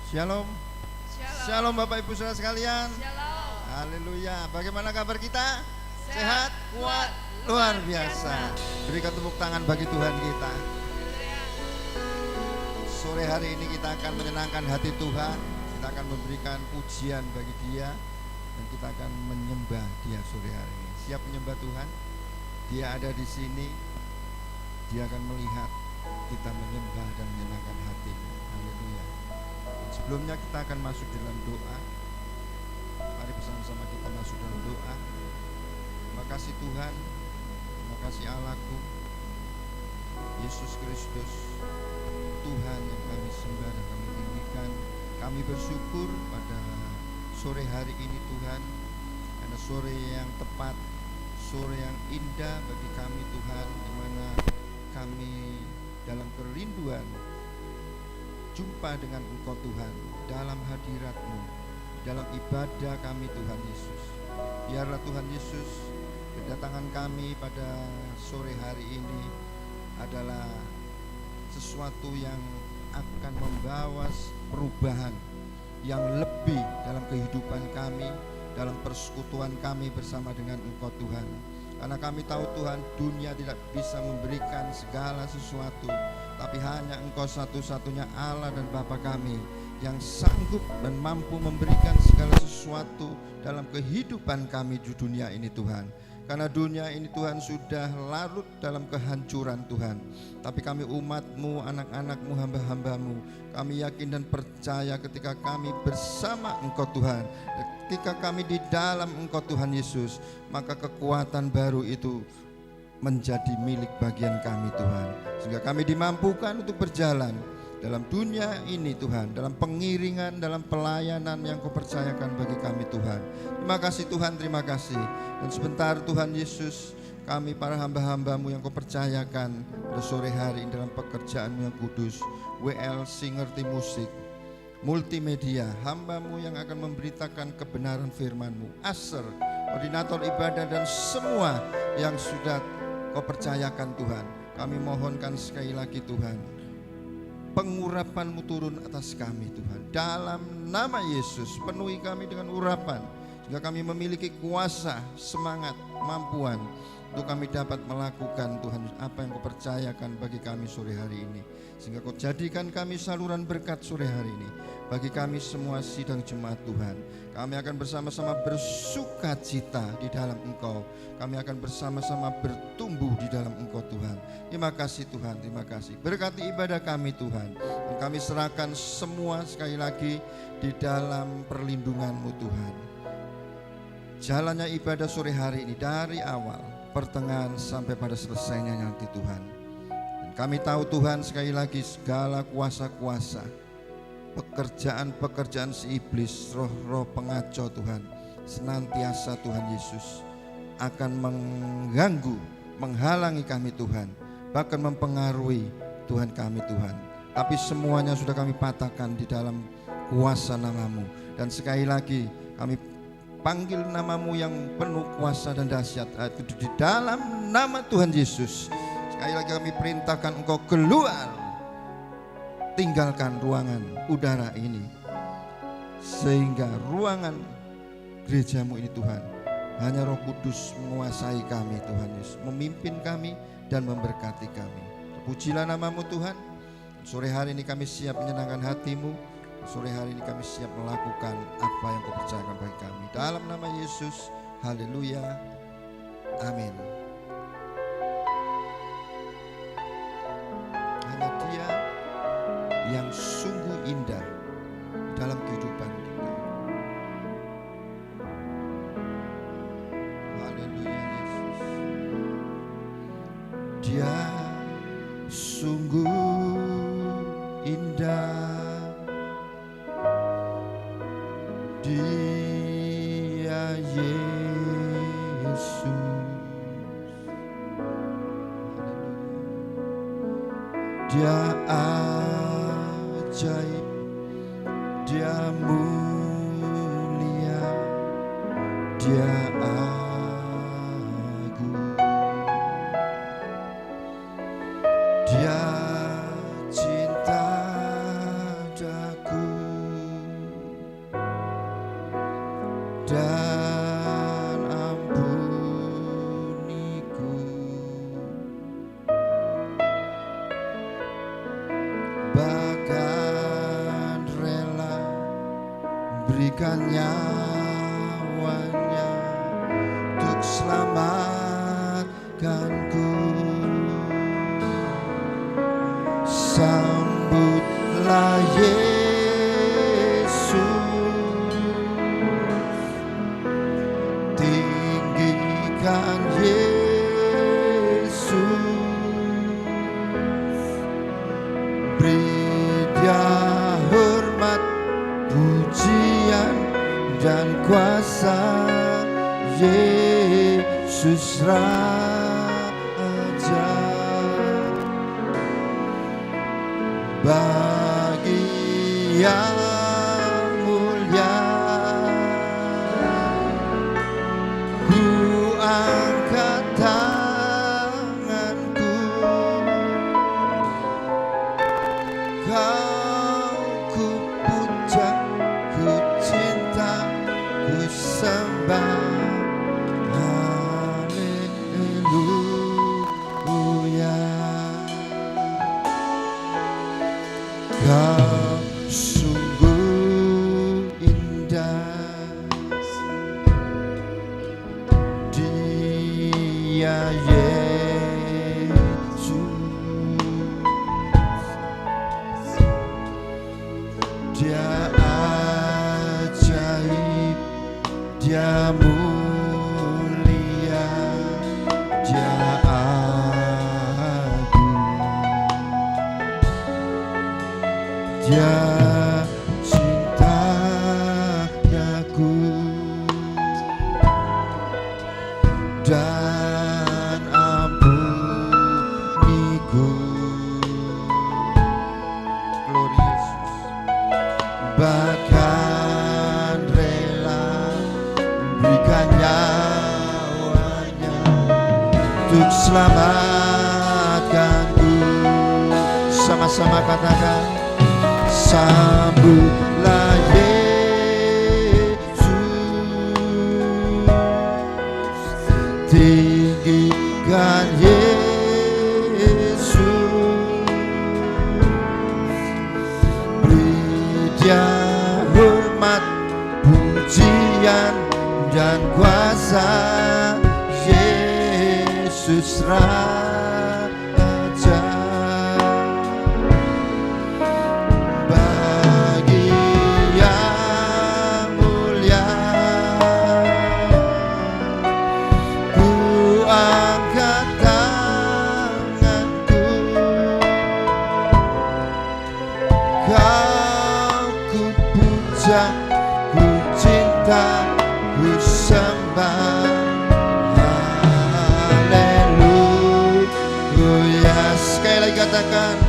Shalom. Shalom. Shalom Bapak Ibu Saudara sekalian. Shalom. Haleluya. Bagaimana kabar kita? Sehat, kuat, luar biasa. Berikan tepuk tangan bagi Tuhan kita. Sore hari ini kita akan menyenangkan hati Tuhan. Kita akan memberikan pujian bagi Dia dan kita akan menyembah Dia sore hari ini. Siap menyembah Tuhan? Dia ada di sini. Dia akan melihat kita menyembah dan menyenangkan hatinya. Haleluya. Sebelumnya kita akan masuk dalam doa. Mari bersama-sama kita masuk dalam doa. Terima kasih Tuhan, terima kasih Allahku, Yesus Kristus, Tuhan yang kami sembah dan kami tinggikan. Kami bersyukur pada sore hari ini Tuhan, karena sore yang tepat, sore yang indah bagi kami Tuhan, di mana kami dalam kerinduan jumpa dengan Engkau Tuhan, dalam hadirat-Mu, dalam ibadah kami Tuhan Yesus. Biarlah Tuhan Yesus, kedatangan kami pada sore hari ini adalah sesuatu yang akan membawa perubahan yang lebih dalam kehidupan kami, dalam persekutuan kami bersama dengan Engkau Tuhan. Karena kami tahu Tuhan, dunia tidak bisa memberikan segala sesuatu, tapi hanya Engkau satu-satunya Allah dan Bapa kami yang sanggup dan mampu memberikan segala sesuatu dalam kehidupan kami di dunia ini Tuhan. Karena dunia ini Tuhan sudah larut dalam kehancuran Tuhan. Tapi kami umat-Mu, anak-anak-Mu, hamba-hamba-Mu, kami yakin dan percaya ketika kami bersama Engkau Tuhan, ketika kami di dalam Engkau Tuhan Yesus, maka kekuatan baru itu menjadi milik bagian kami Tuhan. Sehingga kami dimampukan untuk berjalan dalam dunia ini Tuhan, dalam pengiringan, dalam pelayanan yang Kau percayakan bagi kami Tuhan. Terima kasih Tuhan, terima kasih. Dan sebentar Tuhan Yesus, kami para hamba-hamba-Mu yang Kau percayakan pada sore hari ini dalam pekerjaan-Mu yang kudus, WLC Ngerti Musik, multimedia, hamba-Mu yang akan memberitakan kebenaran firman-Mu, Aser, koordinator ibadah dan semua yang sudah Kau percayakan Tuhan. Kami mohonkan sekali lagi Tuhan, pengurapan-Mu turun atas kami Tuhan. Dalam nama Yesus, penuhi kami dengan urapan, sehingga kami memiliki kuasa, semangat, kemampuan untuk kami dapat melakukan Tuhan apa yang Kau percayakan bagi kami sore hari ini. Sehingga Kau jadikan kami saluran berkat sore hari ini bagi kami semua sidang jemaat Tuhan. Kami akan bersama-sama bersuka cita di dalam Engkau. Kami akan bersama-sama bertumbuh di dalam Engkau Tuhan. Terima kasih Tuhan, terima kasih. Berkati ibadah kami Tuhan. Dan kami serahkan semua sekali lagi di dalam perlindungan-Mu Tuhan. Jalannya ibadah sore hari ini dari awal, pertengahan sampai pada selesainya nanti Tuhan. Dan kami tahu Tuhan sekali lagi segala kuasa-kuasa, pekerjaan-pekerjaan si iblis, roh-roh pengacau Tuhan, senantiasa Tuhan Yesus akan mengganggu, menghalangi kami Tuhan, bahkan mempengaruhi Tuhan kami Tuhan. Tapi semuanya sudah kami patahkan di dalam kuasa nama-Mu. Dan sekali lagi kami panggil nama-Mu yang penuh kuasa dan dahsyat, itu di dalam nama Tuhan Yesus. Sekali lagi kami perintahkan Engkau keluar, tinggalkan ruangan udara ini, sehingga ruangan gereja-Mu ini Tuhan, hanya Roh Kudus menguasai kami Tuhan Yesus, memimpin kami dan memberkati kami. Pujilah nama-Mu Tuhan. Sore hari ini kami siap menyenangkan hati-Mu. Sore hari ini kami siap melakukan apa yang Kau percayakan bagi kami. Dalam nama Yesus, haleluya, amin. Hanya Dia yang sungguh indah dalam kehidupan kita. Haleluya Yesus. Dia sungguh indah, Dia Yesus. Dia ajaib, Dia mulia, Dia agung, Dia cinta daku. berikan nyawanya untuk selamatkanku. Sambutlah Yesus, tinggikan Yesus, beri Dia hormat, pujian dan kuasa. Yesus Raja, bagi yang mulia ku angkat tanganku, Kau ku puja, ku cinta, ku sembah. Haleluya. Kau sungguh indah, Dia Yesus, Dia ajaib, Dia mulia, Dia Dia cinta aku dan ampuniku. Glory Yesus. Bahkan rela berikan nyawanya untuk selamatkanku. Sama-sama katakan, sambutlah Yesus, tinggikan Yesus, beri Dia hormat, pujian dan kuasa. Yesus Raja, ku cinta, ku sembah. Haleluya. Sekali lagi katakan,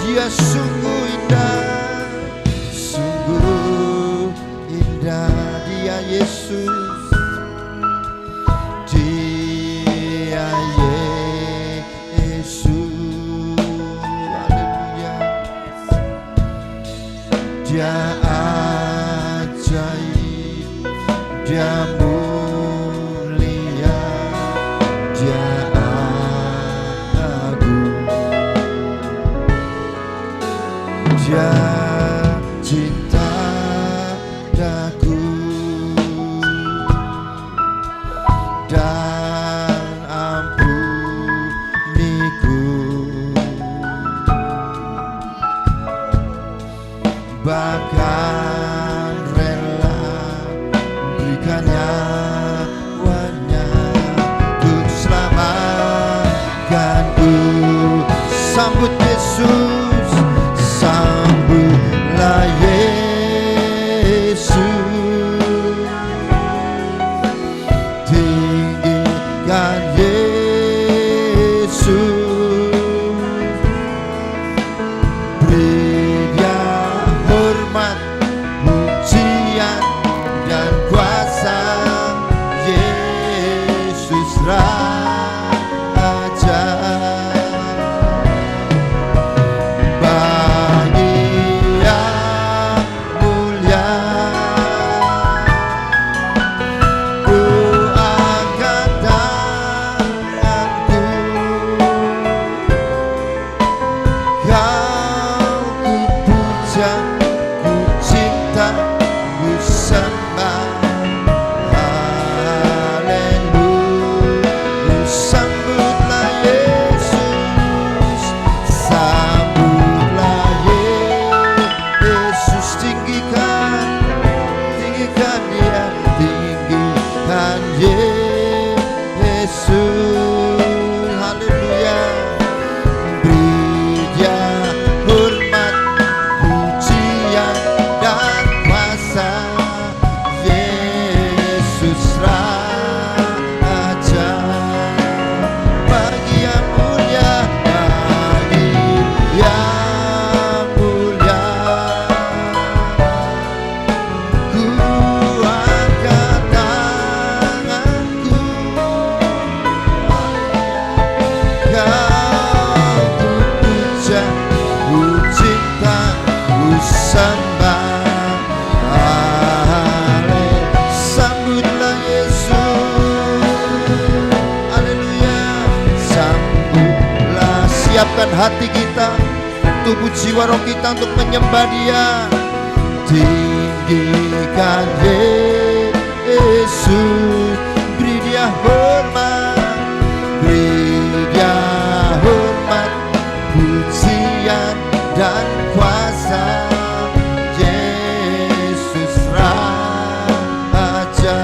Dia sungguh indah, sungguh indah. Dia Yesus, Dia Yesus. Haleluya. Dia ajaib, Dia mulia, Dia agung, Dia cinta daku dan ampuniku. Bahkan rela berikan nyawanya untuk selamatkanku. Sambut Yesus, sambutlah Yesus. siapkan hati kita, tubuh jiwa roh kita untuk menyembah Dia. Tinggikan Yesus, beri Dia hormat, beri Dia hormat, pujian dan kuasa. Yesus Raja,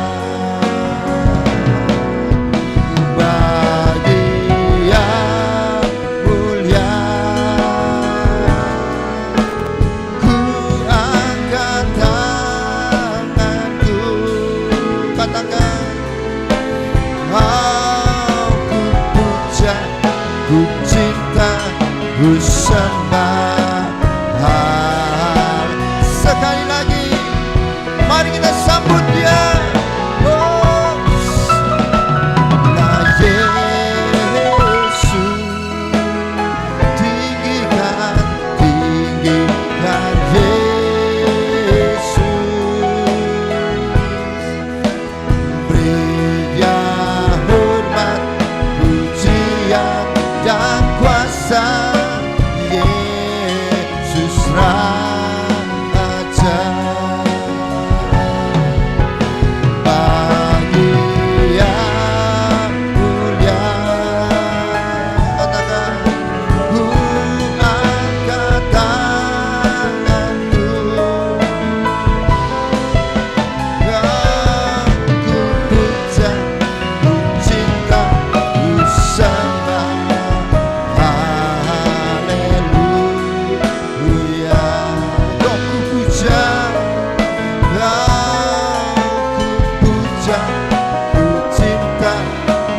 bagi yang mulia, ku angkat tanganku, katakan, aku puja, ku cinta, ku sembah. Sekali lagi, mari kita sambut Dia. Oh, nah Yesus, tinggikan, tinggikan Yesus, beri Dia hormat, pujian dan kuasa. Yesus Raja, bagi yang mulia, katakan, ku angkat tanganku, ku puja, ku cinta, ku sembah. Haleluya, ku puja, ku cinta,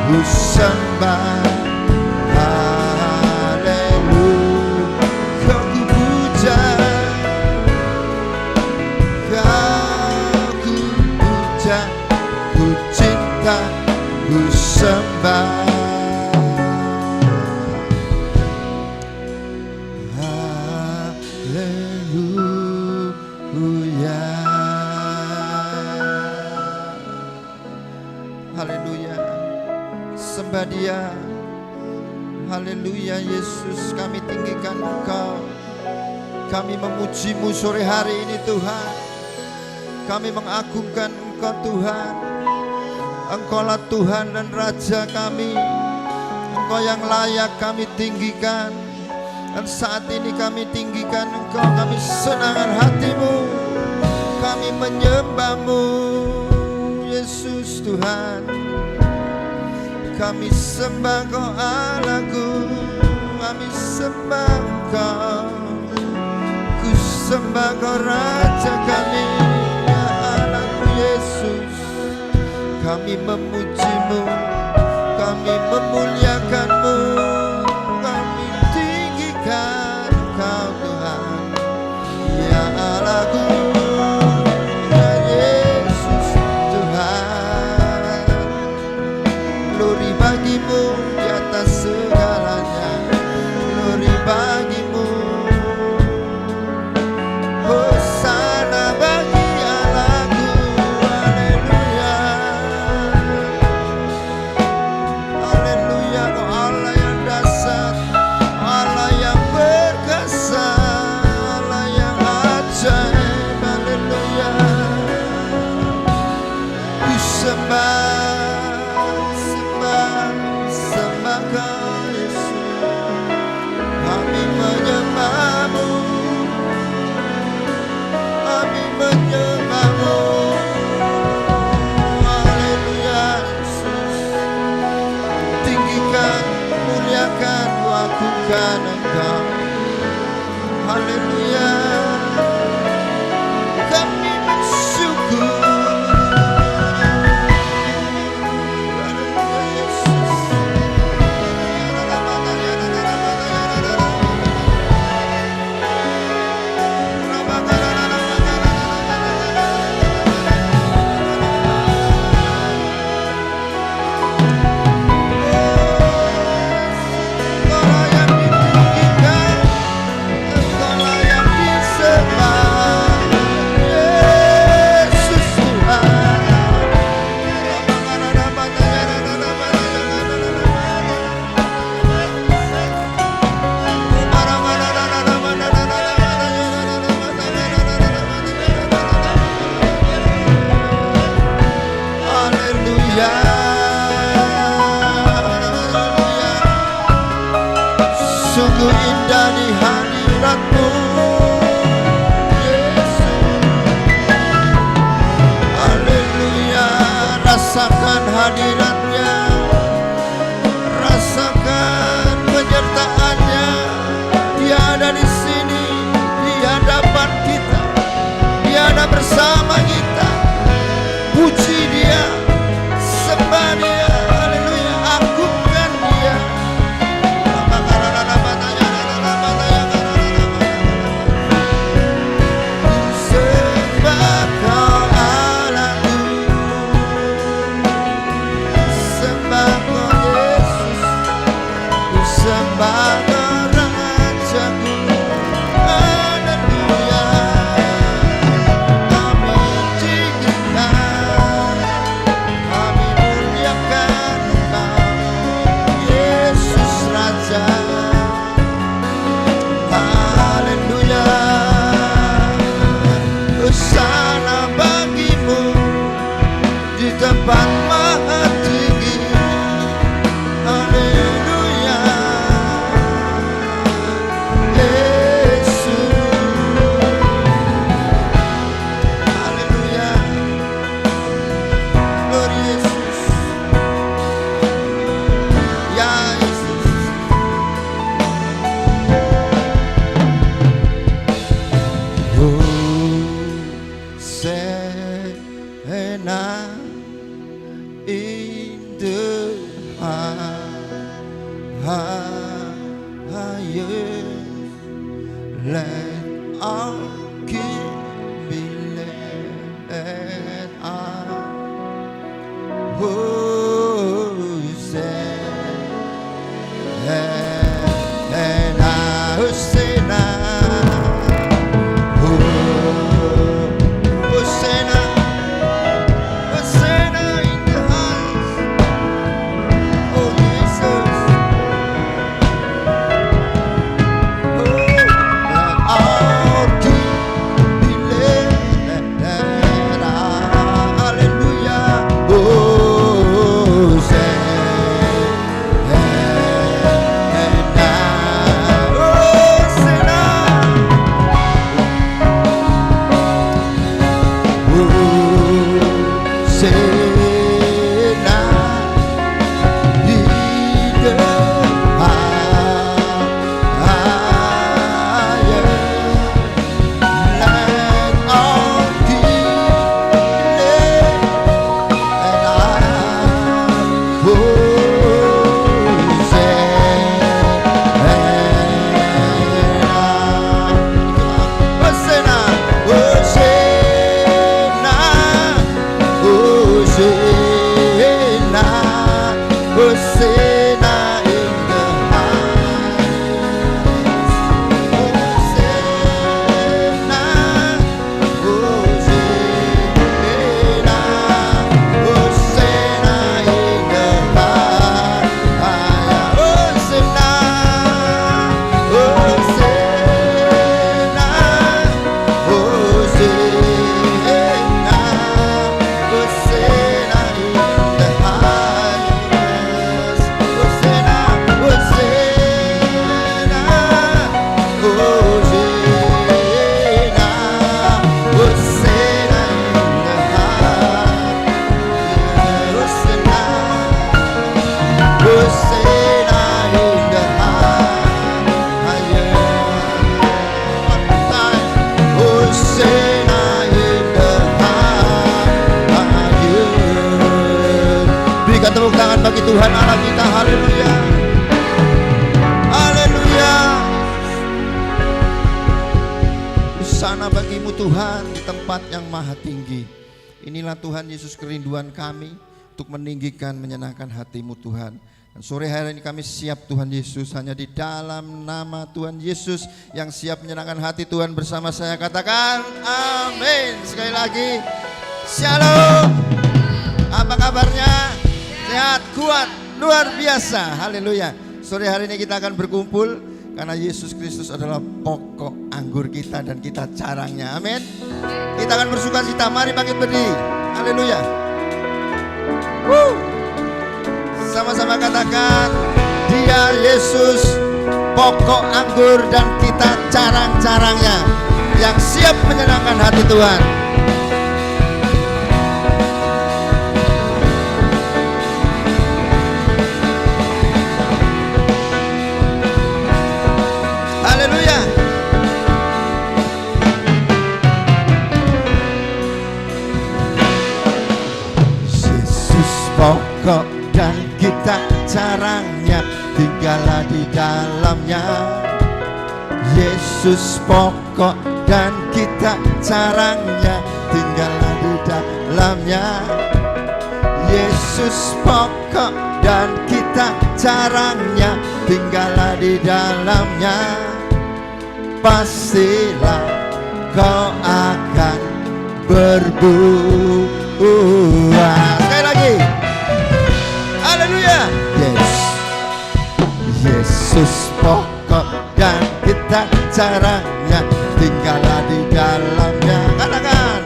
ku sembah. Haleluya, ku puja, ku cinta, ku sembah. Haleluya, haleluya, sembah Dia. Haleluya, Yesus, kami tinggikan Engkau, kami memuji-Mu sore hari ini Tuhan. Kami mengagungkan Engkau Tuhan. Engkaulah Tuhan dan Raja kami, Engkau yang layak kami tinggikan. Dan saat ini kami tinggikan Engkau, kami senangkan hati-Mu, kami menyembah-Mu Yesus Tuhan. Kami sembah Kau Allahku, kami sembah Kau, ku sembah Kau Raja kami, ya Allahku Yesus. Kami memuji-Mu, kami memuliakan-Mu, kami tinggikan Engkau Tuhan, ya Allahku, ya Yesus Tuhan. Glory bagi-Mu di atas segalanya, glory bagi-Mu, hosana bagi Allahku. Haleluya, haleluya, Kau Allah yang dahsyat, Allah yang perkasa, Allah yang ajaib. Haleluya, ku sembah, sembah Kau Yesus. Kami menyembah-Mu, kami menyembah-Mu. Haleluya, Yesus. Tinggikan, muliakan, agungkan Engkau. Haleluya, kami bersyukur. Haleluya, Yesus. Kau yang hadirat-Mu Yesus. Haleluya, rasakan hadirat-Nya, rasakan penyertaan-Nya. Dia ada di sini, di hadapan kita, Dia ada bersama kita. Puji Dia, sembah Dia, haleluya, agungkan Dia. Sembah Kau Allahku, sembah Kau Yesus, ku sembah Kau Rajaku. Haleluya, kami tinggikan, kami muliakan Engkau, Yesus Raja. Haleluya, hosana bagimu di tempat maha tinggi. Haleluya, Yesus. Haleluya, Lord Yesus. Ya Yesus. Hosanna in the highest. Let our King be led up. Hosanna, Hosanna, Hosanna, Hosanna in the highest. Oh Jesus, oh, let our King be led up. Hallelujah, bagi Tuhan Allah kita. Haleluya, haleluya. Hosana bagimu Tuhan di tempat yang maha tinggi. Inilah Tuhan Yesus kerinduan kami untuk meninggikan, menyenangkan hatimu Tuhan. Dan sore hari ini kami siap Tuhan Yesus, hanya di dalam nama Tuhan Yesus yang siap menyenangkan hati Tuhan bersama saya. Katakan amin. Sekali lagi, shalom. Apa kabarnya? Sehat, kuat, luar biasa. Haleluya. Sore hari ini kita akan berkumpul karena Yesus Kristus adalah pokok anggur kita dan kita carangnya. Amin. Kita akan bersuka cita. Mari bangkit berdiri. Haleluya. Sama-sama katakan, Dia Yesus pokok anggur dan kita carang-carangnya yang siap menyenangkan hati Tuhan. Haleluya. Yesus pokok dan kita carangnya, tinggallah di dalamnya. Yesus pokok dan kita carangnya, tinggallah di dalamnya. Yesus pokok dan kita carangnya, tinggallah di dalamnya. Pastilah kau akan berbuah. Sekali lagi. Haleluya. Yes. Yesus pokok dan kita caranya, tinggallah di dalamnya. Katakan.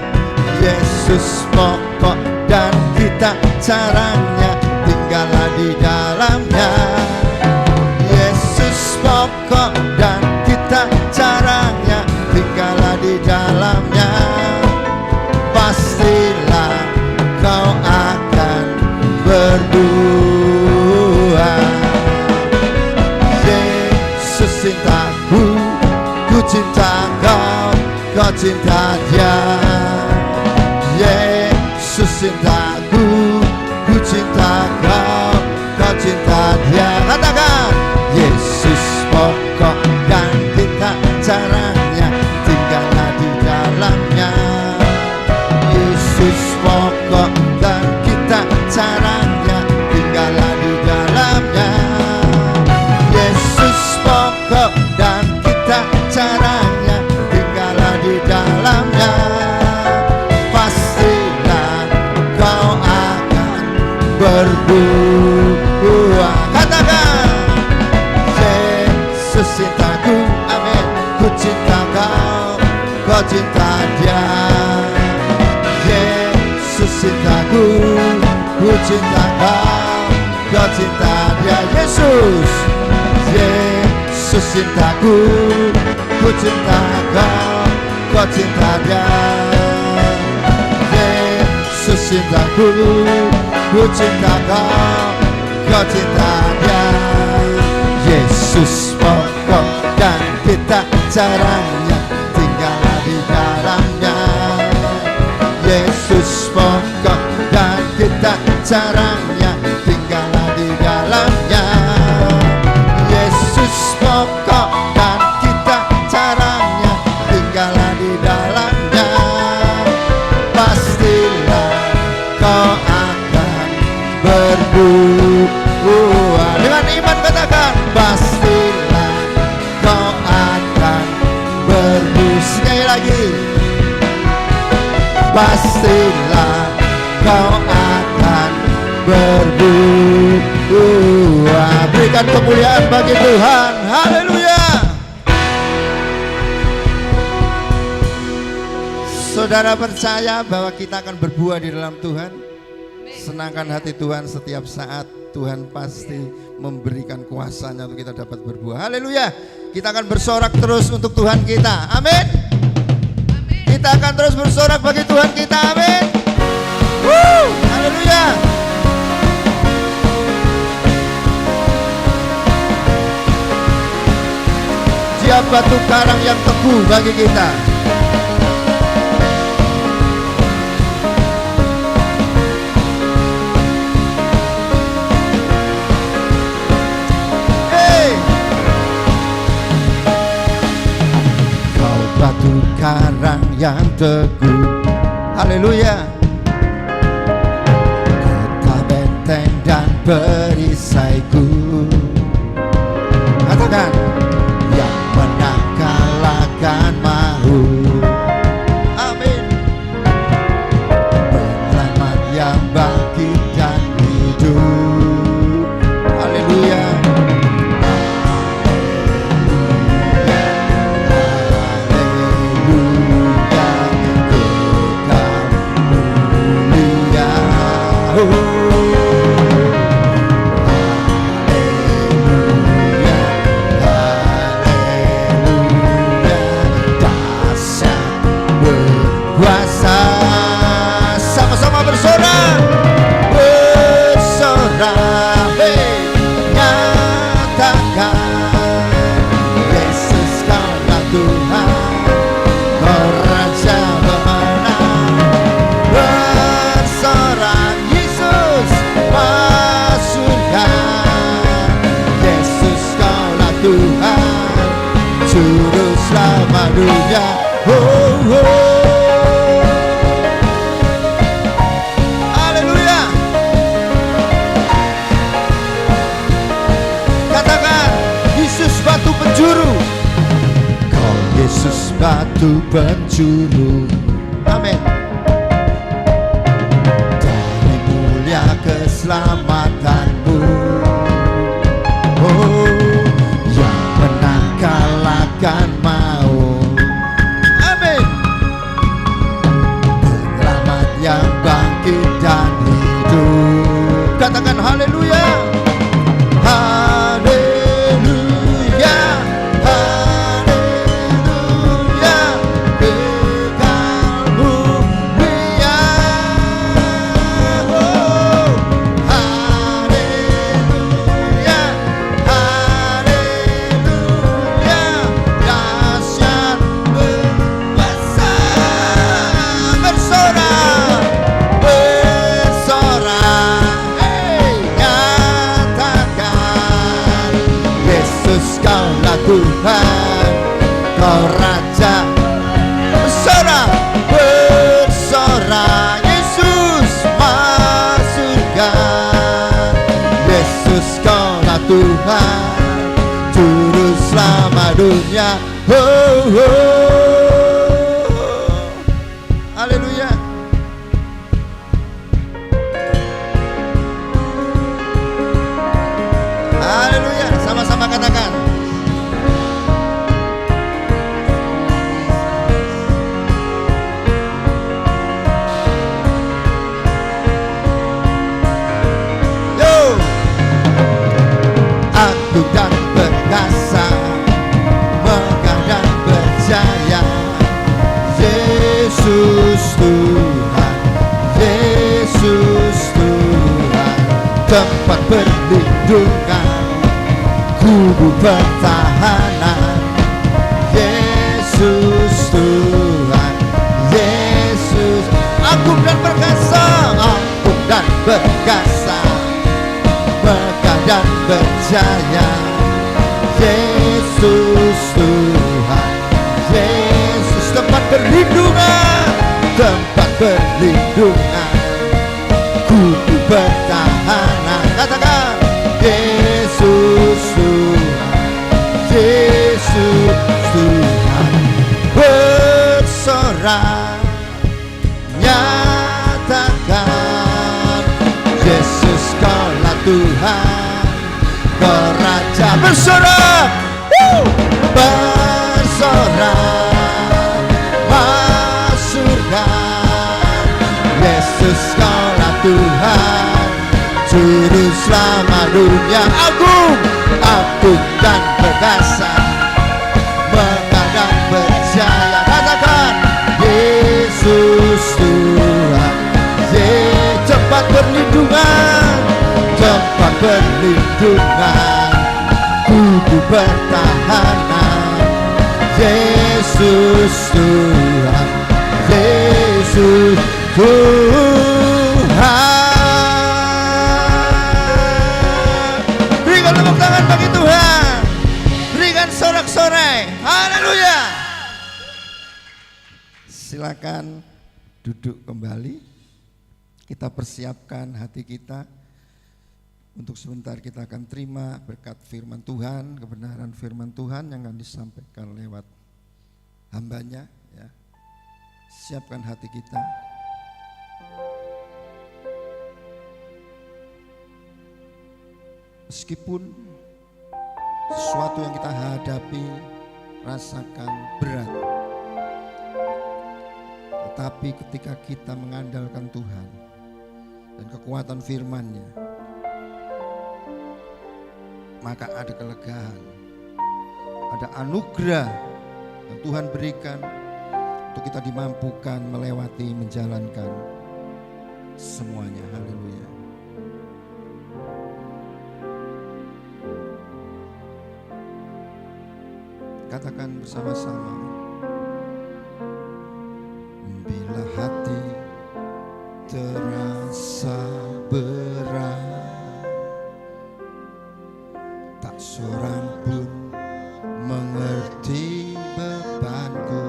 Yesus pokok dan kita caranya, tinggallah di dalamnya. Yesus pokok dan kita caranya, tinggallah di dalamnya. Pastilah kau akan berbuah. Yesus cintaku, ku cinta kau, kau cinta dia. Yesus cintaku, ku cinta kau, kau cinta dia. Katakan. Yesus pokok dan kita caranya, tinggallah di dalamnya. Yesus pokok dan kita caranya, tinggallah di dalamnya. Yesus pokok dan kita caranya, tinggallah di dalamnya. Pastilah kau akan berbuah. Katakan. Yesus cintaku, amin, ku cinta kau, kau cinta dia. Yesus cintaku, ku cinta kau, kau cinta dia. Yesus. Yesus cintaku, ku cinta kau, kau cinta dia. Yesus cintaku, ku cinta kau, kau cinta dia. Yesus pokok dan kita caranya, tinggallah di dalamnya. Yesus pokok dan kita caranya, tinggallah di dalamnya. Yesus pokok dan kita caranya, tinggallah di dalamnya. Pastilah kau akan berbuah. Dengan iman katakan. Pastilah kau akan berbuah. Sekali lagi. Pastilah kau akan berbuah. Berikan kemuliaan bagi Tuhan. Haleluya. Saudara percaya bahwa kita akan berbuah di dalam Tuhan? Senangkan hati Tuhan setiap saat. Tuhan pasti memberikan kuasanya untuk kita dapat berbuah. Haleluya. Kita akan bersorak terus untuk Tuhan kita. Amin. Kita akan terus bersorak bagi Tuhan kita. Amin. Haleluya. Dia batu karang yang teguh bagi kita. Batu karang yang teguh. Haleluya. Kota benteng dan perisaiku. Katakan. Yang menang kalahkan mahu. Amin. Penyelamat yang bangkit dan hidup. Haleluya. Haleluya, haleluya. Oh, oh. Haleluya. Katakan, Yesus batu penjuru. Kau Yesus batu penjuru. Amin. Dari mulia keselamatanmu, oh, yang menang kalahkan maut. Amin. Penyelamat yang bangkit dan hidup. Katakan haleluya. Haleluya. Haleluya. Kekal mulia. Oh, haleluya. Haleluya. Dahsyat berkuasa. Bersorak. Bersorak. Hey, nyatakan Yesus kaulah Tuhan, kau Raja. Bersorak, bersorak, Yesus masukkan. Yesus kaulah Tuhan, Juru Selamat dunia. Oh, oh. Haleluya. Haleluya. Sama-sama katakan. Yo. Agung dan perkasa, megah dan berjaya, Yesus Tuhan, Yesus Tuhan, tempat perlindungan, kubu pertahanan, Yesus Tuhan, Yesus. Agung dan perkasa, agung dan perkasa, megah dan berjaya, Yesus Tuhan, Yesus. Tempat perlindungan, tempat perlindungan, kubu pertahanan. Katakan Yesus Tuhan, Yesus Tuhan. Bersorak, nyatakan Yesus kaulah Tuhan, kau Raja. Bersorak, bersorak, masukkan Yesus kaulah Tuhan, Juru Selamat dunia. Agung, agung dan perkasa, megah dan berjaya. Katakan Yesus Tuhan, tempat perlindungan, tempat perlindungan, kubu pertahanan, Yesus Tuhan, Yesus Tuhan. Berikan tepuk tangan bagi Tuhan, berikan sorak-sorai. Haleluya. Silakan duduk kembali. Kita persiapkan hati kita untuk sebentar kita akan terima berkat firman Tuhan, kebenaran firman Tuhan yang akan disampaikan lewat hambanya, ya. Siapkan hati kita. Meskipun sesuatu yang kita hadapi rasakan berat, tetapi ketika kita mengandalkan Tuhan dan kekuatan firman-Nya, maka ada kelegaan, ada anugerah yang Tuhan berikan untuk kita dimampukan melewati, menjalankan semuanya. Haleluya. Katakan bersama-sama. Bila hati terasa berat, tak seorang pun mengerti bebanku,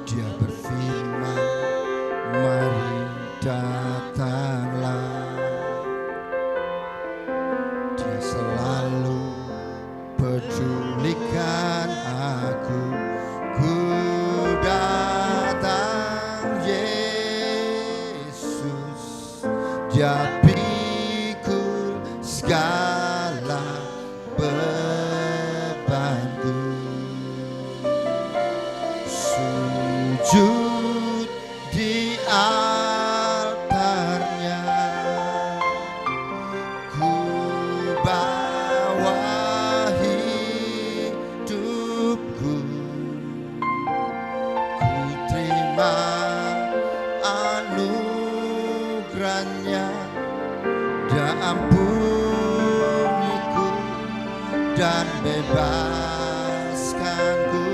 Dia berfirman, mari datanglah. Dia selalu pedulikan aku. Ku datang Yesus, Dia pikul segala bebanku. Sujud di altarnya, ku bawa hidupku, ku terima anugerahnya. Dia ampuniku dan bebaskanku.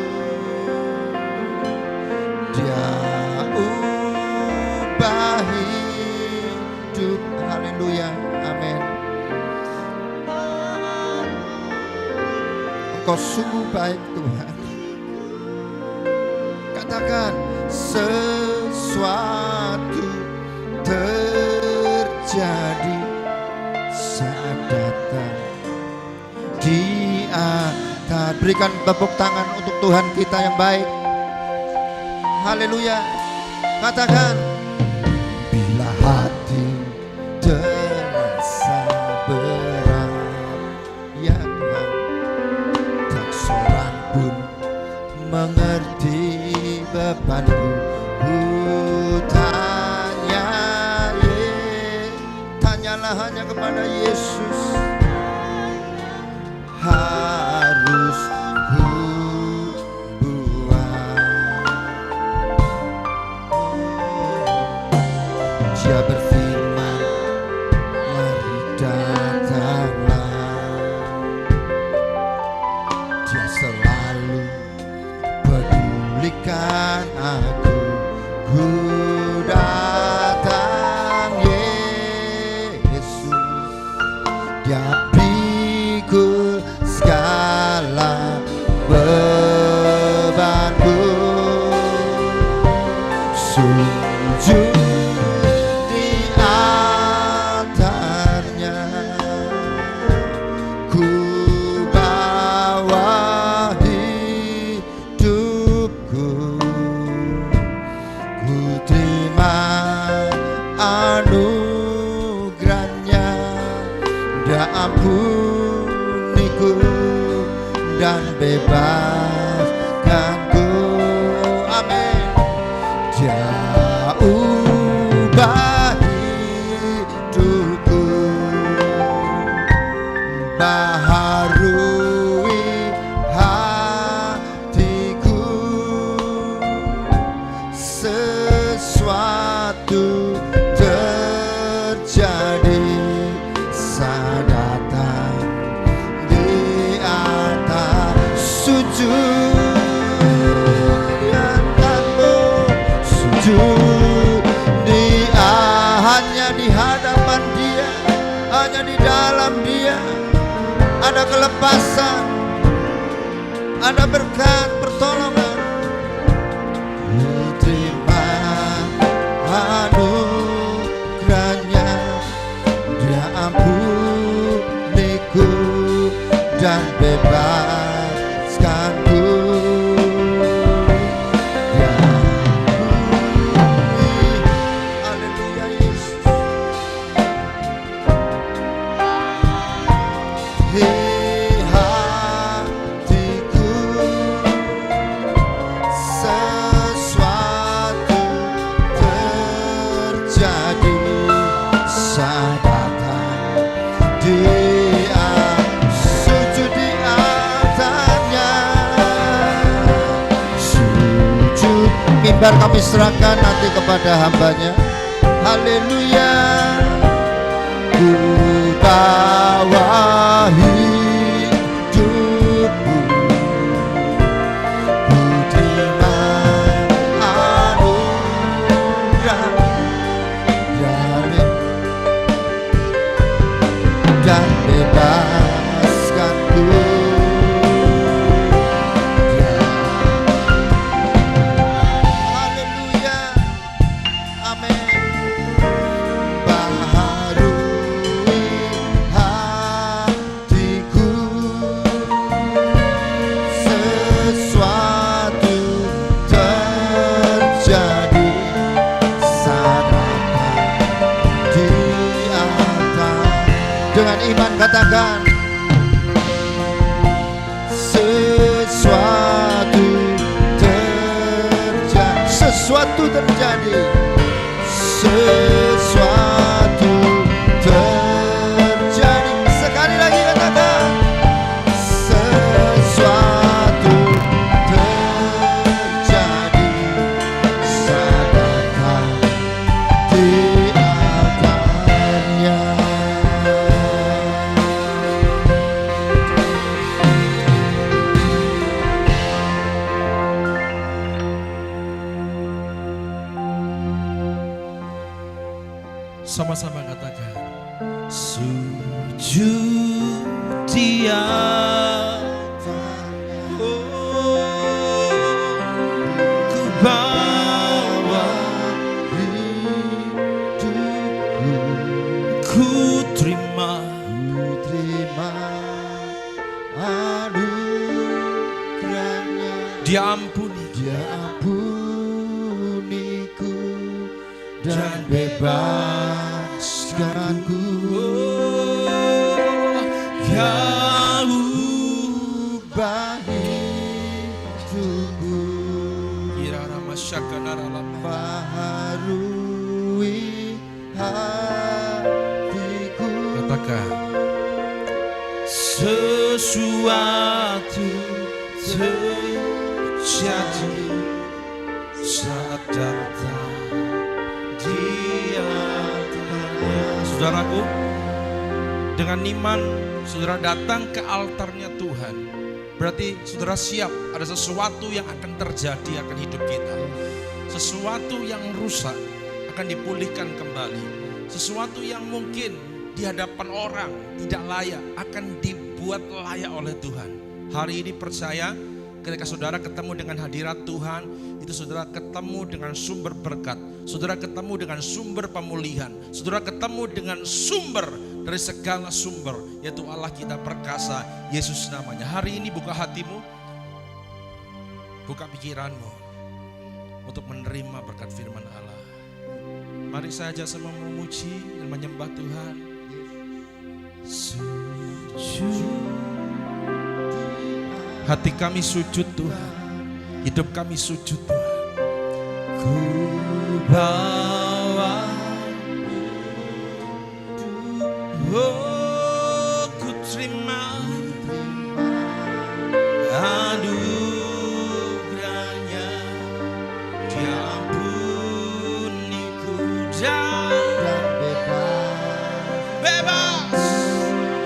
Dia ubah hidup. Haleluya, amin. Engkau sungguh baik Tuhan. Katakan, sesuatu terjadi saat datang di atas. Berikan tepuk tangan untuk Tuhan kita yang baik. Haleluya. Katakan, bila hati terasa berat, ya Tuhan, tak seorang pun mengerti bebanku. Ku tanya, tanyalah hanya kepada Yesus. Harus ku buat. Dia berfirman, mari datanglah. Dia selalu pedulikan aku. Ku datang Yesus, Dia pikul segala bebanku. Sujud di altarnya, ku bawa hidupku, ku terima anugerahnya. Dia ampuniku dan bebaskanku. Amin. Dia ubah hidupku, baharui hatiku. Sesuatu terjadi saat datang di atas. Sujud di atasmu, sujud hanya di hadapan Dia, hanya di dalam Dia ada kelepasan, ada berkat pertolongan. Ku terima anugerahnya. Dia ampuniku dan bebaskanku. Dia ampuni. Haleluya Yesus. Hei hatiku, sesuatu terjadi saat datang Dia. Sujud di altarnya, sujud. Mimbar kami serahkan nanti kepada hambanya. Haleluya. Ku bawa hidupku, ku terima anugerah dan bebaskanku. katakan sesuatu terjadi, sesuatu terjadi. Sekali lagi katakan sesuatu terjadi saat datang di altarnya. Sama-sama katakan, sujud Dia, ku bawa hidupku, ku terima anugerahnya. Dia ampuniku dan bebaskanku. Kau ubah hidupku, baharui hatiku. Katakan, sesuatu terjadi saat datang Dia. Saudaraku, dengan iman saudara datang ke altarnya Tuhan, berarti saudara siap ada sesuatu yang akan terjadi akan hidup kita. Sesuatu yang rusak akan dipulihkan kembali. Sesuatu yang mungkin di hadapan orang tidak layak akan dibuat layak oleh Tuhan. Hari ini percaya ketika saudara ketemu dengan hadirat Tuhan, itu saudara ketemu dengan sumber berkat, saudara ketemu dengan sumber pemulihan, saudara ketemu dengan sumber dari segala sumber, yaitu Allah kita perkasa, Yesus namanya. Hari ini buka hatimu, buka pikiranmu untuk menerima berkat firman Allah. Mari saja semua memuji dan menyembah Tuhan. Sujud. Hati kami sujud Tuhan, hidup kami sujud Tuhan. Ku bawa, oh ku terima anugerahnya. Dia ampuniku dan bebas.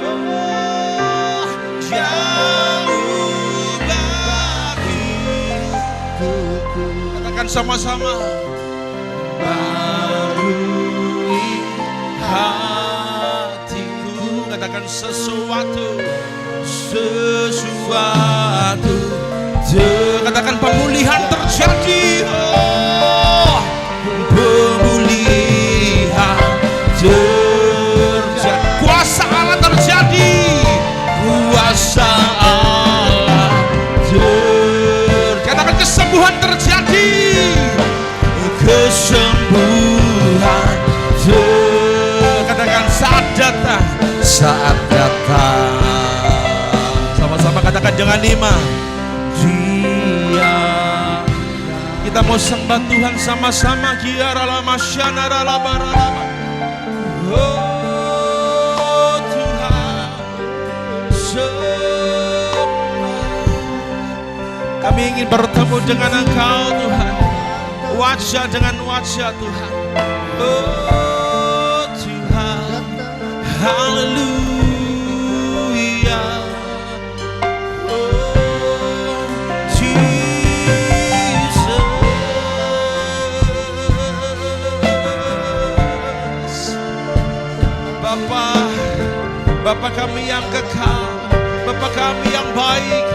Oh, Dia sama-sama barui hatiku. Katakan sesuatu katakan pemulihan terjadi. Oh, pemulihan terjadi, kuasa Allah terjadi, kuasa Allah terjadi. Katakan kesembuhan terjadi, kesembuhan. Katakan saat datang, saat datang. Sama-sama katakan dengan iman. Dia. Kita mau sembah Tuhan sama-sama. Oh Tuhan, kami ingin bertemu dengan Engkau Tuhan, wajah dengan wajah Tuhan. Oh Tuhan, haleluya. Oh Jesus. Bapa kami yang kekal, Bapa kami yang baik,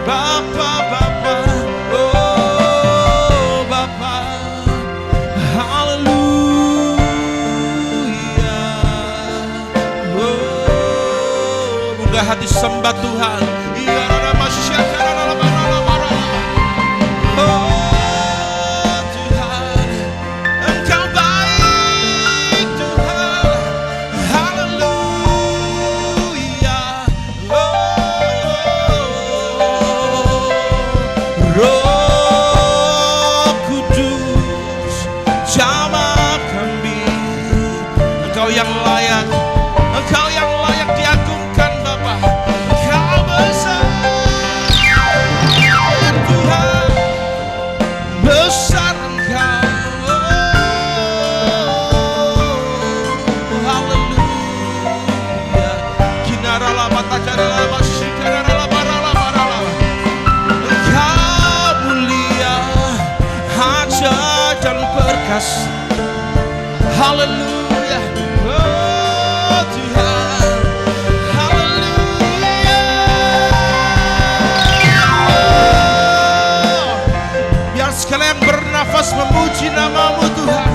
Bapa. Oh Bapa, haleluya. Oh keras. Haleluya. Oh Tuhan. Haleluya. Biar sekalian bernafas memuji nama-Mu Tuhan.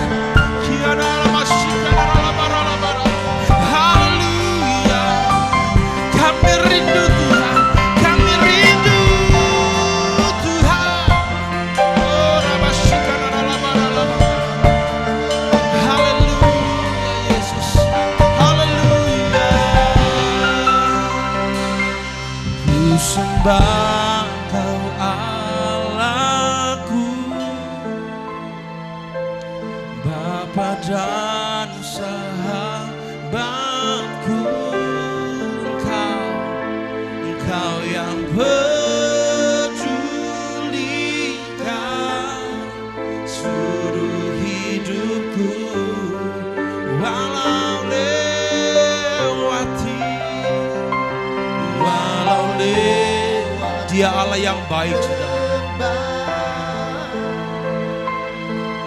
Haleluya. Kami rindu Tuhan. Kami rindu Tuhan. Oh haleluya Yesus. Haleluya. Ku sembah Kau Allahku, Bapa dan sahabatku. Engkau yang pedulikan seluruh hidupku, walau lewati. Dia Allah yang baik, saudara.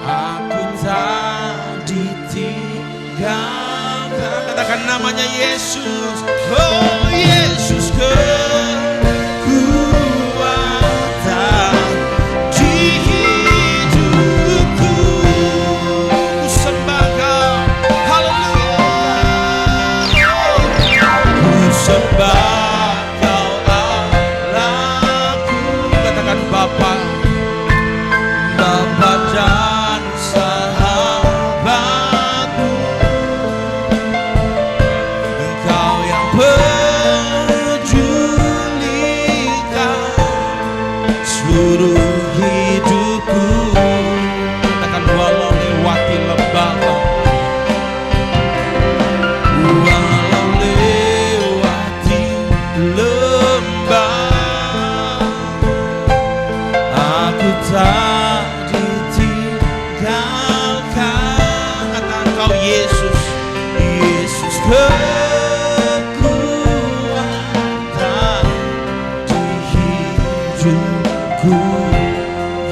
Aku tak ditinggalkan. Katakan namanya Yesus. Oh Yesus, kekuatan di hidupku. Ku sembah Kau. Haleluya. Ku sembah Kau Allahku. Katakan Bapa. Bapa dan sahabatku. Engkau yang pedulikan seluruh hidupku. Katakan walau lewati lembah, walau lewati lembah, aku tak ditinggalkan. Katakan Kau Yesus. Yesus, kekuatan di hidupku.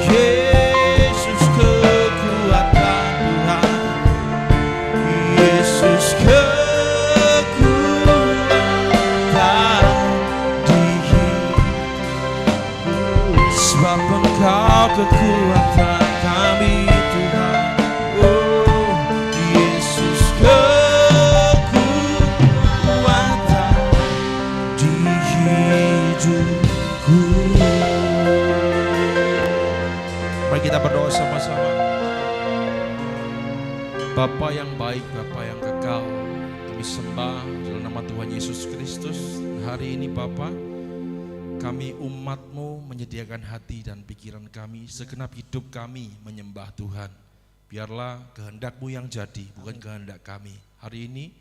Yesus, kekuatan Tuhan. Yesus, kekuatan di hidupku. Sebab Engkau kekuatan kami Tuhan. Oh Yesus, kekuatan di hidupku. Mari kita berdoa sama-sama. Bapa yang baik, Bapa yang kekal, kami sembah dalam nama Tuhan Yesus Kristus. Hari ini Bapa, kami umat-Mu menyediakan hati dan pikiran kami, segenap hidup kami menyembah Tuhan. Biarlah kehendak-Mu yang jadi, bukan kehendak kami. Hari ini,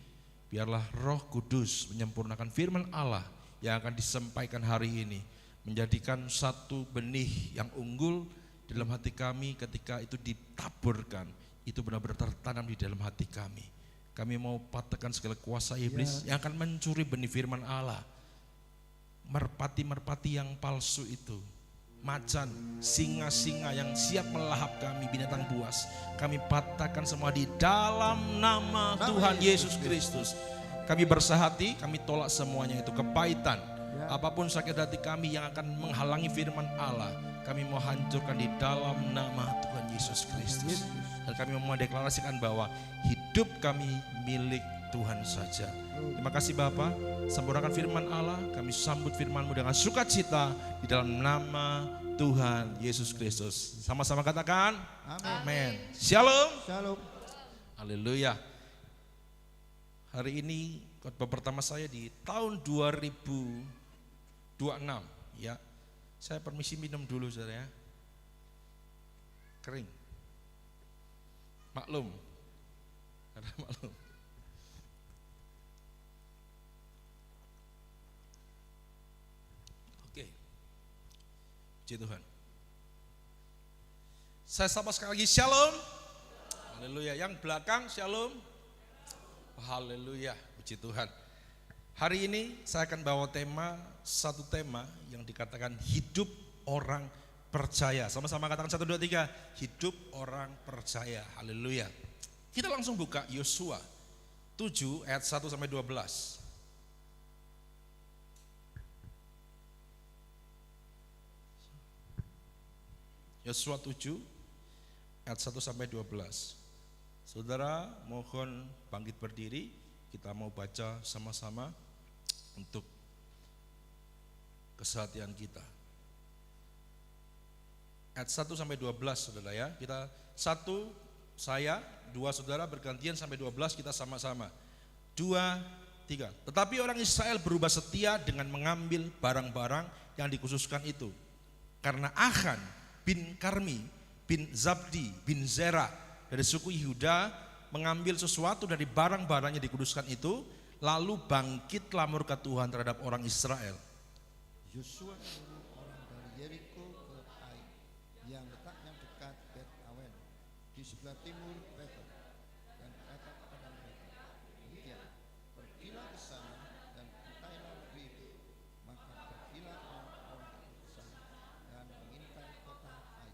biarlah Roh Kudus menyempurnakan firman Allah yang akan disampaikan hari ini, menjadikan satu benih yang unggul dalam hati kami. Ketika itu ditaburkan, itu benar-benar tertanam di dalam hati kami. Kami mau patahkan segala kuasa iblis yang akan mencuri benih firman Allah. Merpati-merpati yang palsu itu, macan, singa-singa yang siap melahap kami, binatang buas, kami patahkan semua di dalam nama Tuhan Yesus Kristus. Kami bersahati, kami tolak semuanya itu, kepahitan, apapun sakit hati kami yang akan menghalangi firman Allah, kami mau hancurkan di dalam nama Tuhan Yesus Kristus. Dan kami mau mendeklarasikan bahwa hidup kami milik Tuhan saja. Terima kasih Bapa, sempurnakan firman Allah, kami sambut firman-Mu dengan sukacita di dalam nama Tuhan Yesus Kristus. Sama-sama katakan amin. Shalom. Shalom. Haleluya. Hari ini khotbah pertama saya di tahun 2026 ya. Saya permisi minum dulu saudara ya. Kering. Maklum. Ada maklum. Oke. Puji Tuhan. Saya sapa sekali lagi shalom. Haleluya. Yang belakang shalom. Haleluya. Puji Tuhan. Hari ini saya akan bawa satu tema yang dikatakan hidup orang percaya. Sama-sama katakan 1, 2, 3. Hidup orang percaya. Haleluya. Kita langsung buka Yosua 7 ayat 1 sampai 12. Yosua 7 ayat 1 sampai 12. Saudara mohon bangkit berdiri, kita mau baca sama-sama untuk kesehatan kita. Ayat 1 sampai 12 saudara ya. Kita 1 saya, 2 saudara bergantian sampai 12 kita sama-sama. 2, 3. Tetapi orang Israel berubah setia dengan mengambil barang-barang yang dikhususkan itu. Karena Achan bin Karmi bin Zabdi bin Zera dari suku Yehuda mengambil sesuatu dari barang-barang yang dikuduskan itu, lalu bangkitlah murka Tuhan terhadap orang Israel. Yosua menyuruh orang dari Yeriko ke Ai yang letaknya dekat Bet Awen di sebelah timur Betel, dan berkata kepada mereka, demikian, pergilah ke sana dan intailah negeri itu. Maka pergilah orang-orang ke sana dan mengintai kota Ai.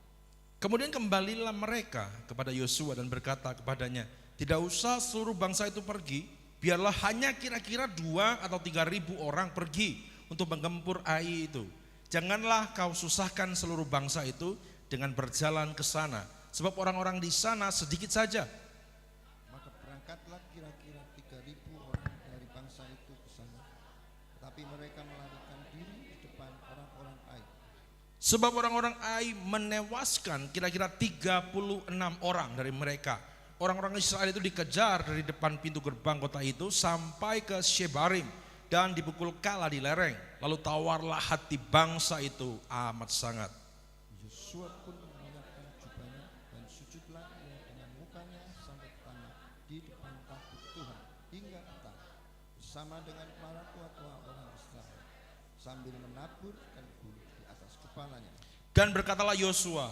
Kemudian kembalilah mereka kepada Yosua dan berkata kepadanya, tidak usah seluruh bangsa itu pergi, biarlah hanya kira-kira 2 atau 3.000 orang pergi untuk menggempur Ai itu. Janganlah kau susahkan seluruh bangsa itu dengan berjalan ke sana, sebab orang-orang di sana sedikit saja. Maka berangkatlah kira-kira 3.000 orang dari bangsa itu ke sana, tetapi mereka melarikan diri di depan orang-orang Ai. Sebab orang-orang Ai menewaskan kira-kira 36 orang dari mereka. Orang-orang Israel itu dikejar dari depan pintu gerbang kota itu sampai ke Shebarim dan dipukul kalah di lereng. Lalu tawarlah hati bangsa itu amat sangat. Yosua pun menyiapkan jubahnya dan sujudlah ia dengan mukanya sampai ke tanah di depan tabut Tuhan hingga petang, bersama dengan para tua-tua orang Israel, sambil menaburkan bulu di atas kepalanya. Dan berkatalah Yosua,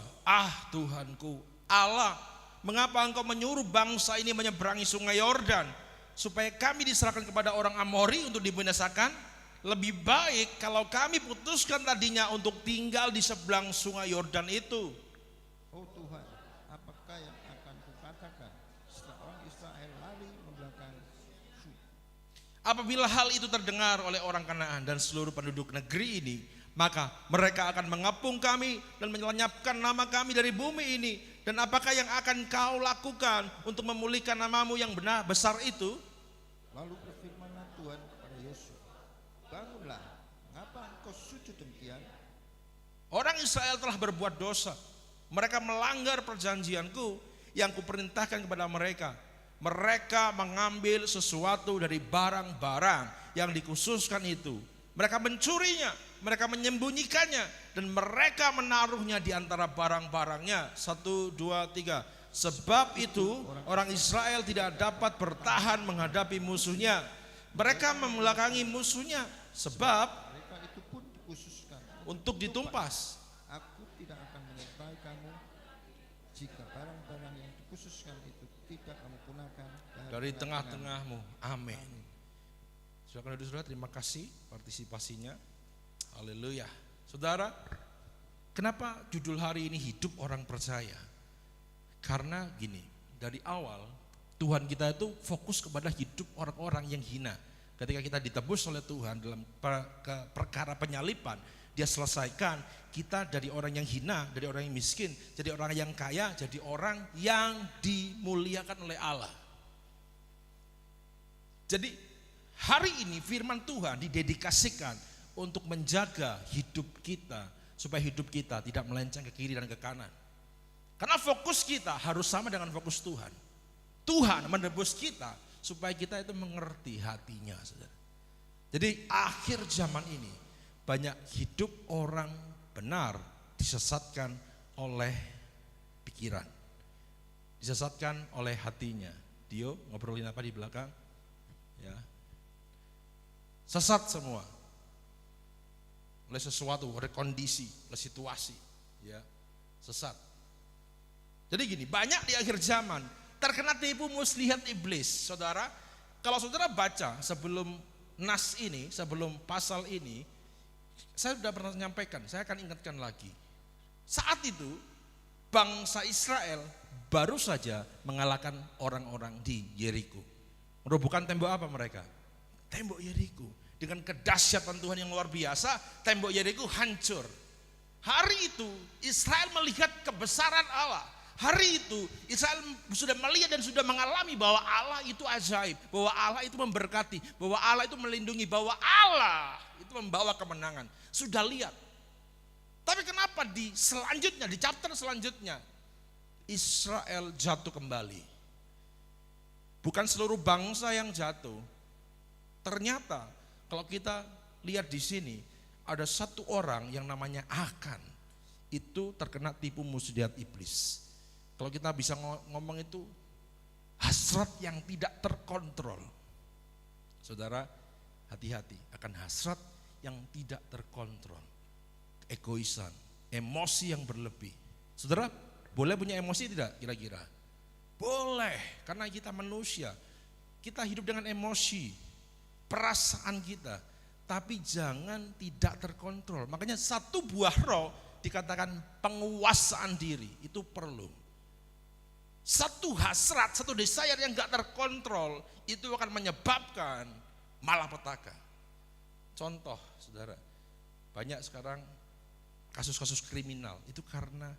Tuhanku Allah, mengapa engkau menyuruh bangsa ini menyeberangi sungai Yordan supaya kami diserahkan kepada orang Amori untuk dibinasakan? Lebih baik kalau kami putuskan tadinya untuk tinggal di seberang sungai Yordan itu. Oh Tuhan, apakah yang akan kukatakan setelah orang Israel lari membelakangi? Apabila hal itu terdengar oleh orang Kanaan dan seluruh penduduk negeri ini, maka mereka akan mengepung kami dan menyelenyapkan nama kami dari bumi ini. Dan apakah yang akan kau lakukan untuk memulihkan namamu yang benar besar itu? Lalu berfirmanlah Tuhan kepada Yosua, bangunlah, mengapa engkau sujud demikian? Orang Israel telah berbuat dosa. Mereka melanggar perjanjianku yang kuperintahkan kepada mereka. Mereka mengambil sesuatu dari barang-barang yang dikhususkan itu. Mereka mencurinya, mereka menyembunyikannya, dan mereka menaruhnya di antara barang-barangnya. 1, 2, 3. Sebab itu orang Israel tidak dapat bertahan menghadapi musuhnya. Mereka membelakangi musuhnya, sebab Mereka itu pun dikhususkan untuk ditumpas. Aku tidak akan menyertai kamu jika barang-barang yang dikhususkan itu tidak kamu gunakan Dari tengah-tengahmu. Amin. Saudara-saudara, terima kasih partisipasinya. Haleluya. Saudara, kenapa judul hari ini hidup orang percaya? Karena gini, dari awal Tuhan kita itu fokus kepada hidup orang-orang yang hina. Ketika kita ditebus oleh Tuhan dalam perkara penyalipan, Dia selesaikan kita dari orang yang hina, dari orang yang miskin, jadi orang yang kaya, jadi orang yang dimuliakan oleh Allah. Jadi hari ini firman Tuhan didedikasikan untuk menjaga hidup kita, supaya hidup kita tidak melenceng ke kiri dan ke kanan. Karena fokus kita harus sama dengan fokus Tuhan. Tuhan menebus kita supaya kita itu mengerti hatinya, saudara. Jadi akhir zaman ini banyak hidup orang benar disesatkan oleh pikiran, disesatkan oleh hatinya. Dio ngobrolin apa di belakang? Ya, sesat semua oleh sesuatu, oleh kondisi, oleh situasi, ya, sesat. Jadi gini, banyak di akhir zaman terkena tipu muslihat iblis. Saudara, kalau saudara baca sebelum nas ini, sebelum pasal ini, saya sudah pernah menyampaikan, saya akan ingatkan lagi. Saat itu bangsa Israel baru saja mengalahkan orang-orang di Yeriko. Merobohkan tembok apa mereka? Tembok Yeriko. Dengan kedahsyatan Tuhan yang luar biasa, tembok Yeriko hancur. Hari itu Israel melihat kebesaran Allah. Hari itu Israel sudah melihat dan sudah mengalami bahwa Allah itu ajaib, bahwa Allah itu memberkati, bahwa Allah itu melindungi, bahwa Allah itu membawa kemenangan. Sudah lihat. Tapi kenapa di selanjutnya, di chapter selanjutnya, Israel jatuh kembali? Bukan seluruh bangsa yang jatuh. Ternyata kalau kita lihat di sini, ada satu orang yang namanya Akan. Itu terkena tipu muslihat iblis. Kalau kita bisa ngomong itu hasrat yang tidak terkontrol. Saudara, hati-hati akan hasrat yang tidak terkontrol. Egoisan, emosi yang berlebih. Saudara, boleh punya emosi tidak kira-kira? Boleh, karena kita manusia. Kita hidup dengan emosi, perasaan kita. Tapi jangan tidak terkontrol. Makanya satu buah roh dikatakan penguasaan diri, itu perlu. Satu hasrat, satu desire yang gak terkontrol, itu akan menyebabkan malapetaka. Contoh, saudara, banyak sekarang kasus-kasus kriminal, itu karena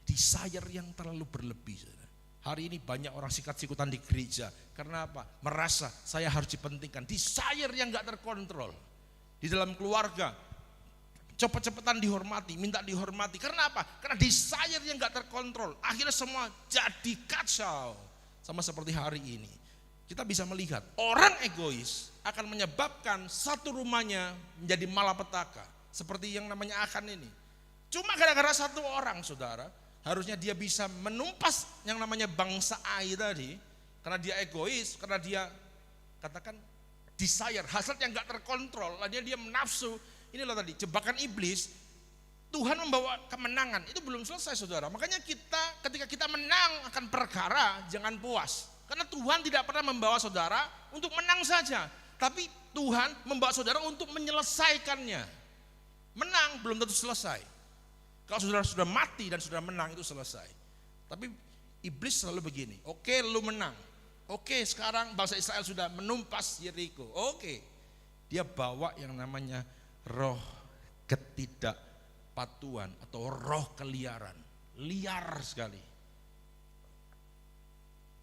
desire yang terlalu berlebih. Saudara. Hari ini banyak orang sikat-sikutan di gereja, karena apa? Merasa saya harus dipentingkan, desire yang gak terkontrol. Di dalam keluarga, cepet-cepetan dihormati, minta dihormati. Karena apa? Karena desire yang gak terkontrol. Akhirnya semua jadi kacau. Sama seperti hari ini. Kita bisa melihat orang egois akan menyebabkan satu rumahnya menjadi malapetaka. Seperti yang namanya Akan ini. Cuma gara-gara satu orang, saudara. Harusnya dia bisa menumpas yang namanya bangsa Ai tadi. Karena dia egois, karena dia katakan desire, hasrat yang gak terkontrol. Lalu dia menafsu. Inilah tadi jebakan iblis. Tuhan membawa kemenangan, itu belum selesai saudara. Makanya kita ketika kita menang akan perkara, jangan puas. Karena Tuhan tidak pernah membawa saudara untuk menang saja, tapi Tuhan membawa saudara untuk menyelesaikannya. Menang belum tentu selesai. Kalau saudara sudah mati dan sudah menang itu selesai. Tapi iblis selalu begini, oke lu menang. Oke sekarang bangsa Israel sudah menumpas Yeriko. Oke, dia bawa yang namanya roh ketidakpatuhan atau roh keliaran, liar sekali.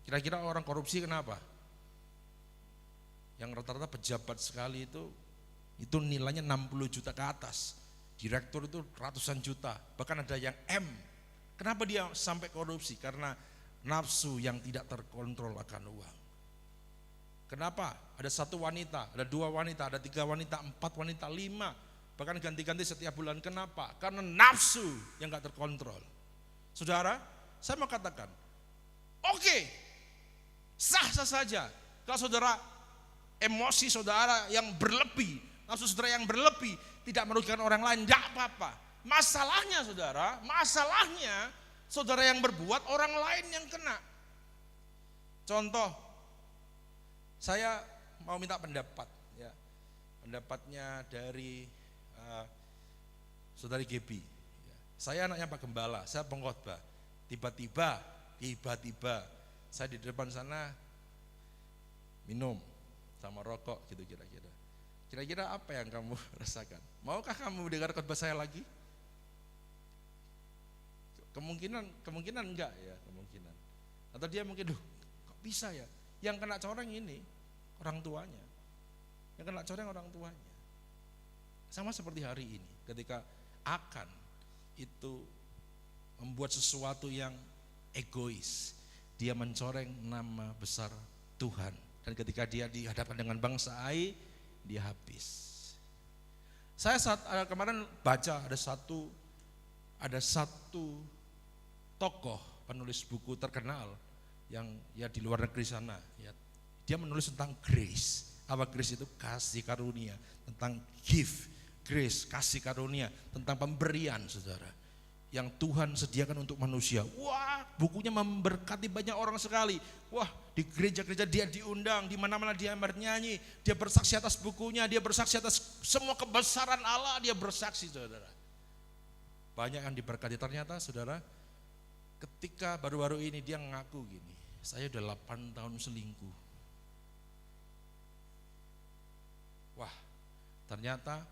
Kira-kira orang korupsi kenapa? Yang rata-rata pejabat sekali itu nilainya 60 juta ke atas. Direktur itu ratusan juta, bahkan ada yang M. Kenapa dia sampai korupsi? Karena nafsu yang tidak terkontrol akan uang. Kenapa? Ada satu wanita, ada dua wanita, ada tiga wanita, 4 wanita, 5. Bahkan ganti-ganti setiap bulan. Kenapa? Karena nafsu yang gak terkontrol. Saudara, saya mau katakan, oke, sah-sah saja. Kalau saudara, emosi saudara yang berlebih, nafsu saudara yang berlebih, tidak merugikan orang lain, gak apa-apa. Masalahnya saudara yang berbuat, orang lain yang kena. Contoh, saya mau minta pendapat, ya, pendapatnya dari saudari Gebi. Ya. Saya anaknya Pak Gembala, saya pengkhotbah. Tiba-tiba saya di depan sana minum sama rokok gitu kira-kira. Kira-kira apa yang kamu rasakan? Maukah kamu dengar khotbah saya lagi? Kemungkinan enggak ya, kemungkinan. Atau dia mungkin, kok bisa ya? Yang kena coreng ini orang tuanya. Yang kena coreng orang tuanya. Sama seperti hari ini ketika Akan itu membuat sesuatu yang egois. Dia mencoreng nama besar Tuhan. Dan ketika dia dihadapkan dengan bangsa Ai, dia habis. Saya kemarin baca ada satu tokoh penulis buku terkenal yang ya di luar negeri sana, ya. Dia menulis tentang grace. Apa grace itu? Kasih karunia. Tentang gift, grace, kasih karunia, tentang pemberian, saudara, yang Tuhan sediakan untuk manusia. Wah, bukunya memberkati banyak orang sekali. Wah, di gereja-gereja dia diundang, di mana-mana dia bernyanyi, dia bersaksi atas bukunya, dia bersaksi atas semua kebesaran Allah, dia bersaksi, saudara. Banyak yang diberkati. Ternyata saudara, ketika baru-baru ini dia ngaku gini, saya udah 8 tahun selingkuh. Wah, ternyata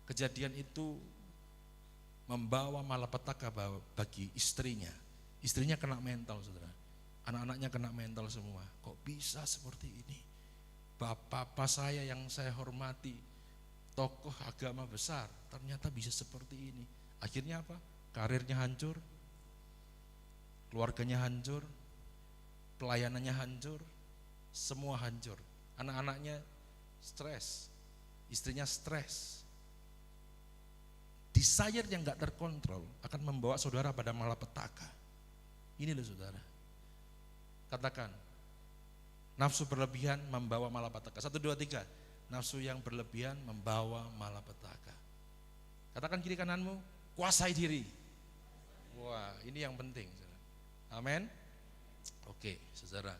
kejadian itu membawa malapetaka bagi istrinya. Istrinya kena mental, saudara. Anak-anaknya kena mental semua. Kok bisa seperti ini? Bapak saya yang saya hormati, tokoh agama besar, ternyata bisa seperti ini. Akhirnya apa? Karirnya hancur, keluarganya hancur, pelayanannya hancur, semua hancur. Anak-anaknya stres, istrinya stres. Desire yang gak terkontrol akan membawa saudara pada malapetaka. Ini loh saudara. Katakan, nafsu berlebihan membawa malapetaka. 1, 2, 3. Nafsu yang berlebihan membawa malapetaka. Katakan kiri kananmu, kuasai diri. Wah, ini yang penting. Amin. Oke, saudara.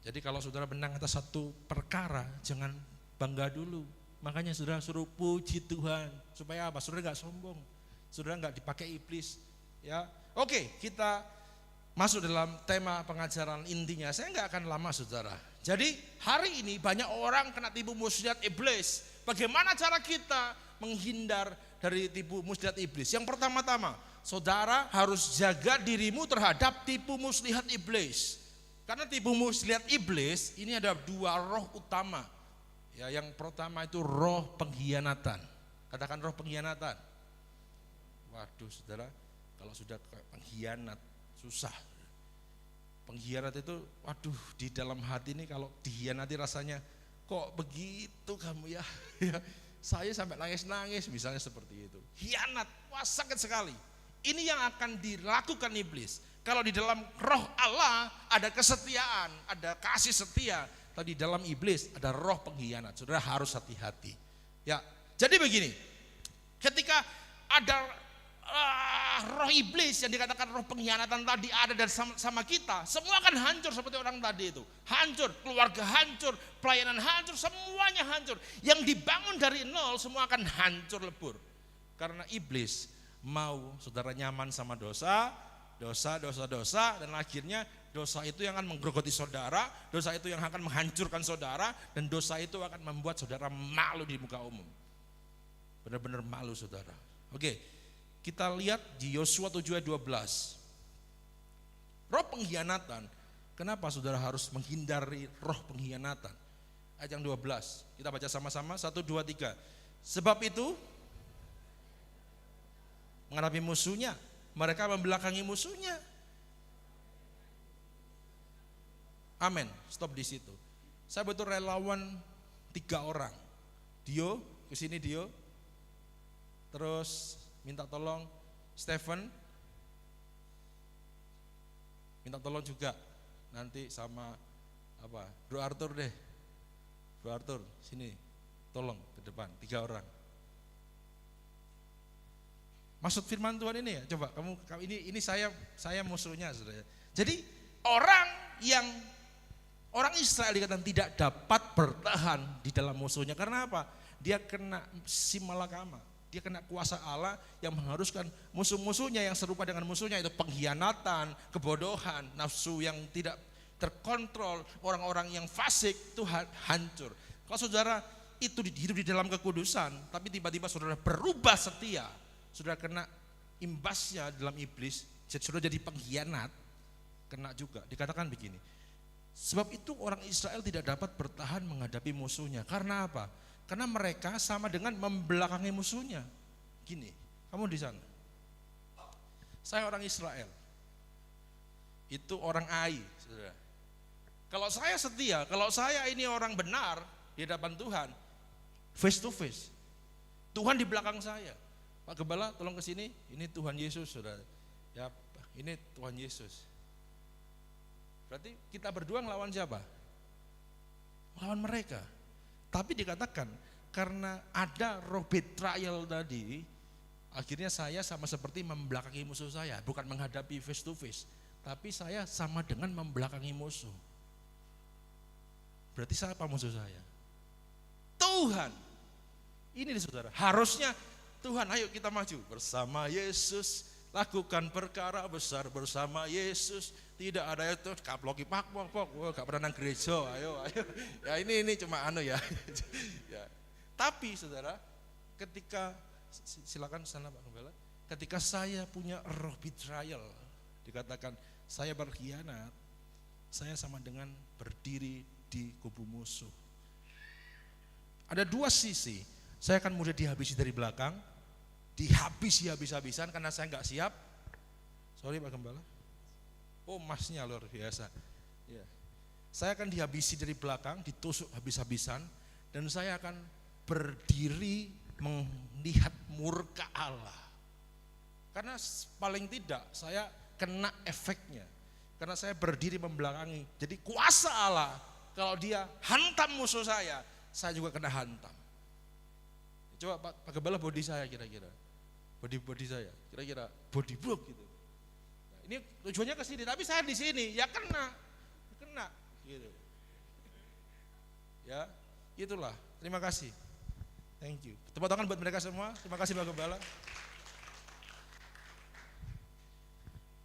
Jadi kalau saudara menang atas satu perkara, jangan bangga dulu. Makanya saudara suruh puji Tuhan. Supaya apa? Saudara gak sombong. Saudara gak dipakai iblis. Ya, oke, kita masuk dalam tema pengajaran intinya. Saya gak akan lama saudara. Jadi hari ini banyak orang kena tipu muslihat iblis. Bagaimana cara kita menghindar dari tipu muslihat iblis? Yang pertama-tama, saudara harus jaga dirimu terhadap tipu muslihat iblis. Karena tipu muslihat iblis ini ada 2 roh utama. Ya, yang pertama itu roh pengkhianatan. Katakan roh pengkhianatan. Waduh saudara, kalau sudah pengkhianat susah. Pengkhianat itu, waduh, di dalam hati ini kalau dikhianati rasanya kok begitu kamu ya. Saya sampai nangis-nangis misalnya seperti itu. Khianat, wah sakit sekali. Ini yang akan dilakukan iblis. Kalau di dalam roh Allah ada kesetiaan, ada kasih setia. Tapi di dalam iblis ada roh pengkhianat. Saudara harus hati-hati. Ya, jadi begini. Ketika ada roh iblis yang dikatakan roh pengkhianatan tadi ada dan sama kita, semua akan hancur seperti orang tadi itu. Hancur, keluarga hancur, pelayanan hancur, semuanya hancur. Yang dibangun dari nol semua akan hancur lebur. Karena iblis mau saudara nyaman sama dosa, dan akhirnya dosa itu yang akan menggerogoti saudara, dosa itu yang akan menghancurkan saudara, dan dosa itu akan membuat saudara malu di muka umum. Benar-benar malu saudara. Oke, kita lihat di Yosua 7:12. Roh pengkhianatan, kenapa saudara harus menghindari roh pengkhianatan? Ayat yang 12, kita baca sama-sama, 1, 2, 3. Sebab itu, menghadapi musuhnya, mereka membelakangi musuhnya. Amin, stop di situ. Saya butuh relawan 3 orang. Dio, kesini Dio. Terus minta tolong Stephen. Minta tolong juga nanti sama Bro Arthur deh. Bro Arthur, sini. Tolong ke depan, 3 orang. Maksud firman Tuhan ini ya, coba kamu ini saya musuhnya saudara. Jadi orang Israel dikatakan tidak dapat bertahan di dalam musuhnya. Karena apa? Dia kena simalakama. Dia kena kuasa Allah yang mengharuskan musuh-musuhnya yang serupa dengan musuhnya itu pengkhianatan, kebodohan, nafsu yang tidak terkontrol, orang-orang yang fasik itu hancur. Kalau saudara itu hidup di dalam kekudusan, tapi tiba-tiba saudara berubah setia, saudara kena imbasnya dalam iblis, saudara jadi pengkhianat, kena juga. Dikatakan begini, sebab itu orang Israel tidak dapat bertahan menghadapi musuhnya. Karena apa? Karena mereka sama dengan membelakangi musuhnya. Gini, kamu di sana. Saya orang Israel. Itu orang Ai, saudara. Kalau saya setia, kalau saya ini orang benar di hadapan Tuhan, face to face. Tuhan di belakang saya. Pak Gembala, tolong ke sini. Ini Tuhan Yesus, saudara. Ya, ini Tuhan Yesus. Berarti kita berdua ngelawan siapa? Melawan mereka. Tapi dikatakan karena ada roh betrayal tadi, akhirnya saya sama seperti membelakangi musuh saya, bukan menghadapi face to face, tapi saya sama dengan membelakangi musuh. Berarti siapa musuh saya? Tuhan. Ini saudara, harusnya Tuhan ayo kita maju bersama Yesus, lakukan perkara besar bersama Yesus. Tidak ada itu kaploki pak gak pernah nang gereja, ayo. Ya ini cuma ya. Ya. Tapi saudara, ketika silakan sana Pak Gembala, ketika saya punya roh betrayal, dikatakan saya berkhianat, saya sama dengan berdiri di kubu musuh. Ada dua sisi, saya akan mudah dihabisi dari belakang, dihabisi habis-habisan karena saya nggak siap. Sorry Pak Gembala. Oh masnya luar biasa. Ya. Saya akan dihabisi dari belakang, ditusuk habis-habisan, dan saya akan berdiri melihat murka Allah. Karena paling tidak saya kena efeknya. Karena saya berdiri membelakangi. Jadi kuasa Allah, kalau dia hantam musuh saya juga kena hantam. Coba Pak Gembala body saya kira-kira. Body saya, kira-kira body block gitu. Nah, ini tujuannya ke sini, tapi saya di sini, ya kena gitu. Ya, itulah. Terima kasih. Thank you. Tepuk tangan buat mereka semua. Terima kasih Pak Gembala.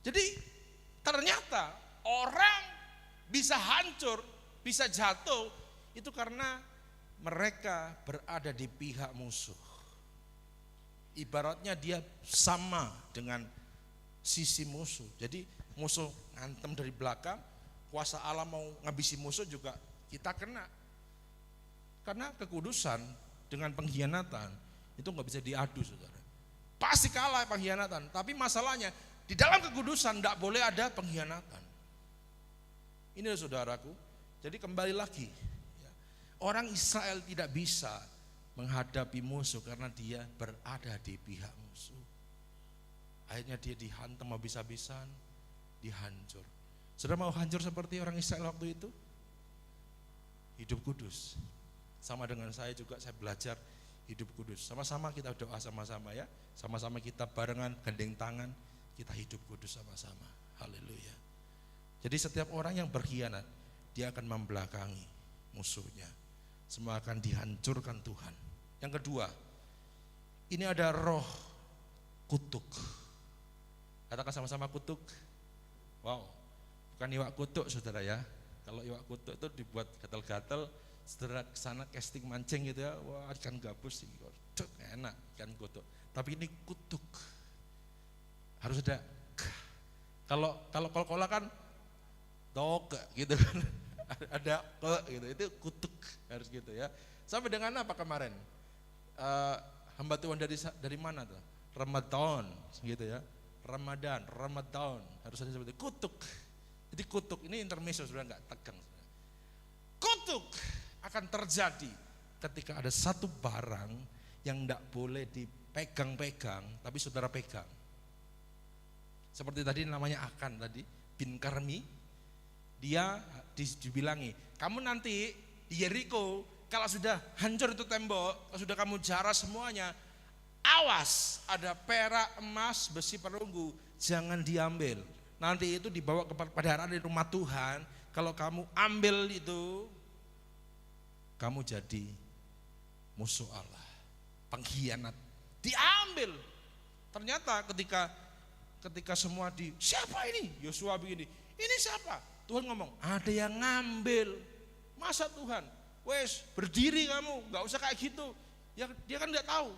Jadi ternyata orang bisa hancur, bisa jatuh itu karena mereka berada di pihak musuh. Ibaratnya dia sama dengan sisi musuh. Jadi musuh ngantem dari belakang, kuasa Allah mau ngabisi musuh juga kita kena. Karena kekudusan dengan pengkhianatan itu nggak bisa diadu, saudara. Pasti kalah pengkhianatan. Tapi masalahnya di dalam kekudusan tidak boleh ada pengkhianatan. Ini saudaraku. Jadi kembali lagi, ya, orang Israel tidak bisa menghadapi musuh karena dia berada di pihak musuh. Akhirnya dia dihantam habis-habisan, dihancur. Saudara mau hancur seperti orang Israel waktu itu? Hidup kudus. Sama dengan saya juga, saya belajar hidup kudus. Sama-sama kita doa sama-sama ya. Sama-sama kita barengan, gandeng tangan, kita hidup kudus sama-sama. Haleluya. Jadi setiap orang yang berkhianat, dia akan membelakangi musuhnya. Semua akan dihancurkan Tuhan. Yang kedua, ini ada roh kutuk. Katakan sama-sama kutuk. Wow, bukan iwak kutuk saudara ya. Kalau iwak kutuk itu dibuat gatal-gatal, saudara kesana casting mancing gitu ya. Wah ikan gabus, enak ikan kutuk. Tapi ini kutuk. Harus ada. Kalau kol-kola kan tok gitu kan. Ada gitu, itu kutuk harus gitu ya. Sampai dengan apa kemarin? Hamba Tuhan dari mana tuh? Ramadan gitu ya. Ramadan harus ada seperti kutuk. Jadi kutuk ini intermezzo sudah nggak tegang. Kutuk akan terjadi ketika ada satu barang yang tidak boleh dipegang-pegang, tapi saudara pegang. Seperti tadi namanya Akan tadi bin Karmi, dia dibilangi, kamu nanti di Yeriko kalau sudah hancur itu tembok, kalau sudah kamu jarah semuanya, awas ada perak, emas, besi, perunggu, jangan diambil. Nanti itu dibawa kepada arah di rumah Tuhan. Kalau kamu ambil itu, kamu jadi musuh Allah, pengkhianat. Diambil. Ternyata ketika semua siapa ini? Yosua begini. Ini siapa? Tuhan ngomong, ada yang ngambil. Masa Tuhan? Wes berdiri kamu, nggak usah kayak gitu. Ya dia kan nggak tahu.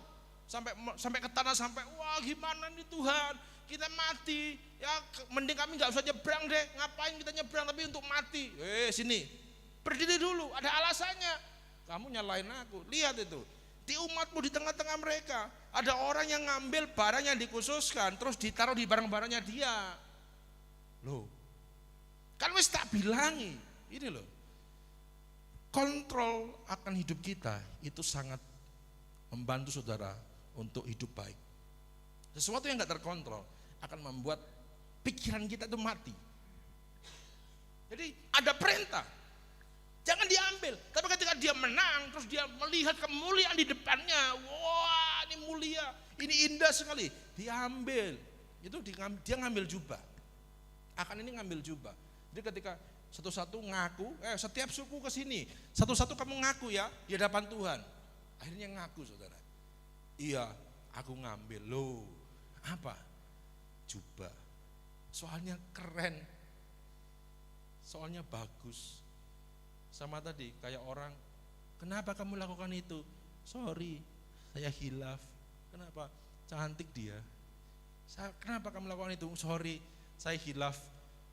Sampai ke tanah sampai wah gimana nih Tuhan? Kita mati. Ya mending kami nggak usah nyebrang deh. Ngapain kita nyebrang tapi untuk mati? Sini. Berdiri dulu, ada alasannya. Kamu nyalain aku. Lihat itu. Di umatmu di tengah-tengah mereka ada orang yang ngambil barang yang dikhususkan terus ditaruh di barang-barangnya dia. Loh. Kan wis tak bilangi. Ini loh. Kontrol akan hidup kita itu sangat membantu saudara untuk hidup baik. Sesuatu yang gak terkontrol akan membuat pikiran kita itu mati. Jadi ada perintah, jangan diambil. Tapi ketika dia menang, terus dia melihat kemuliaan di depannya, wah ini mulia, ini indah sekali, diambil. Itu dia ngambil jubah. Akan ini ngambil jubah. Jadi ketika satu-satu ngaku, setiap suku ke sini, satu-satu kamu ngaku ya di hadapan Tuhan. Akhirnya ngaku saudara. Iya, aku ngambil. Loh, apa? Jubah. Soalnya keren, soalnya bagus. Sama tadi kayak orang, kenapa kamu lakukan itu? Sorry, saya hilaf. Kenapa? Cantik dia. Kenapa kamu lakukan itu? Sorry, saya hilaf.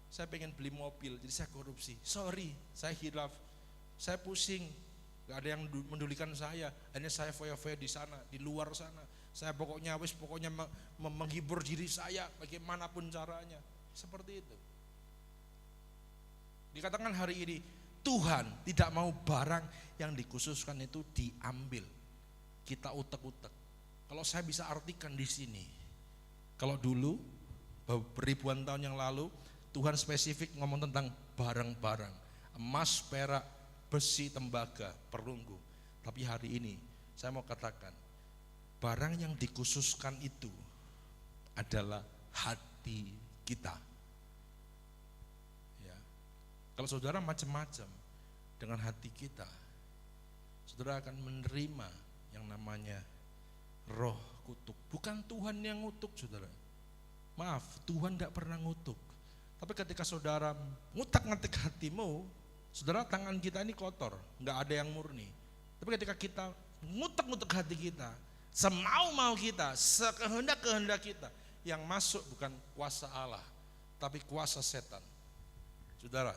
Saya pengen beli mobil, jadi saya korupsi. Sorry, saya hilaf. Saya pusing, gak ada yang mendulikan saya. Hanya saya foya-foya di sana, di luar sana. Saya pokoknya menghibur diri saya bagaimanapun caranya. Seperti itu. Dikatakan hari ini Tuhan tidak mau barang yang dikhususkan itu diambil. Kita utek-utek. Kalau saya bisa artikan di sini, kalau dulu ribuan tahun yang lalu Tuhan spesifik ngomong tentang barang-barang, emas, perak, besi, tembaga, perunggu. Tapi hari ini saya mau katakan, barang yang dikhususkan itu adalah hati kita. Ya. Kalau saudara macam-macam dengan hati kita, saudara akan menerima yang namanya roh kutuk. Bukan Tuhan yang ngutuk, saudara. Maaf, Tuhan tidak pernah ngutuk. Tapi ketika saudara ngutak-ngatik hatimu, saudara, tangan kita ini kotor, nggak ada yang murni. Tapi ketika kita ngutak-ngutak hati kita, semau-mau kita, sekehendak-kehendak kita, yang masuk bukan kuasa Allah, tapi kuasa setan. Saudara,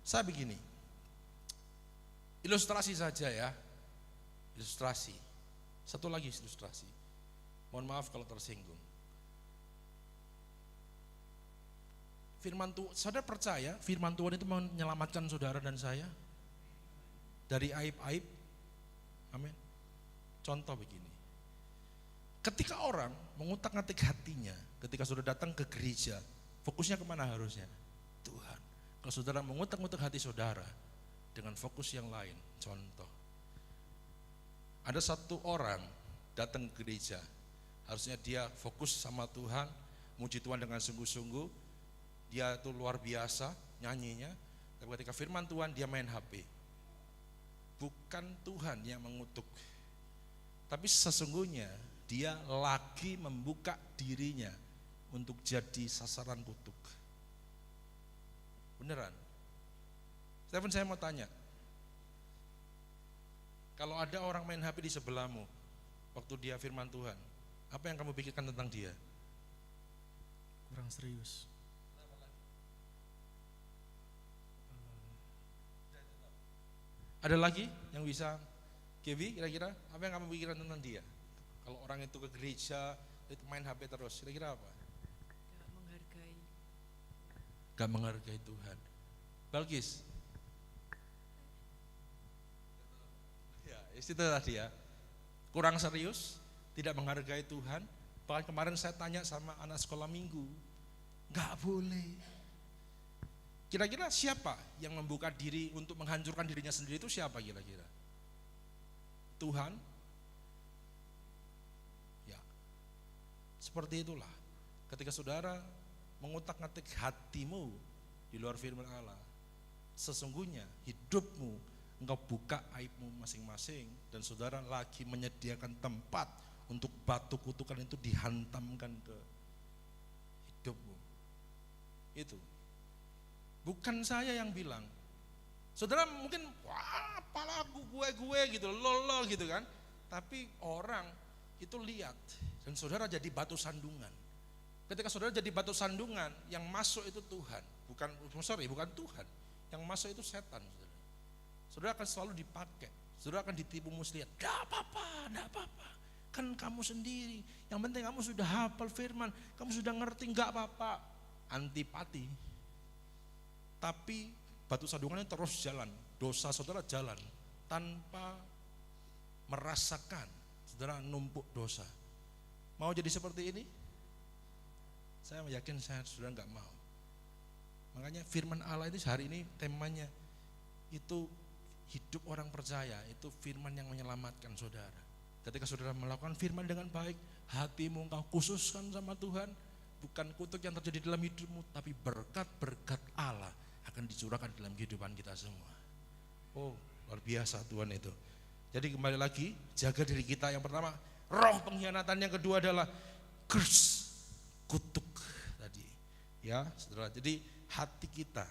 saya begini, ilustrasi saja ya, ilustrasi. Satu lagi ilustrasi. Mohon maaf kalau tersinggung. Firman Tuhan, saudara percaya firman Tuhan itu menyelamatkan saudara dan saya dari aib-aib? Amin. Contoh begini, ketika orang mengutak-ngatik hatinya, ketika saudara datang ke gereja, fokusnya kemana harusnya? Tuhan. Kalau saudara mengutak-ngutak hati saudara dengan fokus yang lain, contoh, ada satu orang datang ke gereja, harusnya dia fokus sama Tuhan, muji Tuhan dengan sungguh-sungguh, dia itu luar biasa nyanyinya, tapi ketika firman Tuhan dia main HP. Bukan Tuhan yang mengutuk, tapi sesungguhnya dia lagi membuka dirinya untuk jadi sasaran kutuk. Beneran. Stephen, saya mau tanya, kalau ada orang main HP di sebelahmu waktu dia firman Tuhan, apa yang kamu pikirkan tentang dia? Kurang serius. Ada lagi yang bisa, Kevi, kira-kira apa yang kamu pikirkan tentang dia? Kalau orang itu ke gereja, itu main HP terus, kira-kira apa? Gak menghargai. Gak menghargai Tuhan. Balkis? Ya, itu tadi ya. Kurang serius, tidak menghargai Tuhan. Bahkan kemarin saya tanya sama anak sekolah minggu, gak boleh. Kira-kira siapa yang membuka diri untuk menghancurkan dirinya sendiri itu siapa kira-kira? Tuhan? Ya, seperti itulah. Ketika saudara mengutak-ngatik hatimu di luar firman Allah, sesungguhnya hidupmu engkau buka aibmu masing-masing, dan saudara lagi menyediakan tempat untuk batu kutukan itu dihantamkan ke hidupmu. Itu bukan saya yang bilang. Saudara mungkin wah apalah gue gitu, lol gitu kan. Tapi orang itu lihat dan saudara jadi batu sandungan. Ketika saudara jadi batu sandungan, yang masuk itu Tuhan, bukan Tuhan. Yang masuk itu setan. Saudara akan selalu dipakai. Saudara akan ditipu muslihat. Enggak apa-apa. Kan kamu sendiri. Yang penting kamu sudah hafal firman, kamu sudah ngerti, enggak apa-apa. Antipati. Tapi batu sandungannya terus jalan, dosa saudara jalan tanpa merasakan saudara numpuk dosa. Mau jadi seperti ini? Saya yakin saya sudah enggak mau. Makanya firman Allah itu hari ini temanya itu hidup orang percaya, itu firman yang menyelamatkan saudara. Ketika saudara melakukan firman dengan baik, hatimu engkau khususkan sama Tuhan, bukan kutuk yang terjadi dalam hidupmu, tapi berkat-berkat Allah akan dicurahkan dalam kehidupan kita semua. Oh, luar biasa Tuhan itu. Jadi kembali lagi, jaga diri kita. Yang pertama, Roh pengkhianatan yang kedua adalah curse, kutuk tadi. Ya, Saudara. Jadi hati kita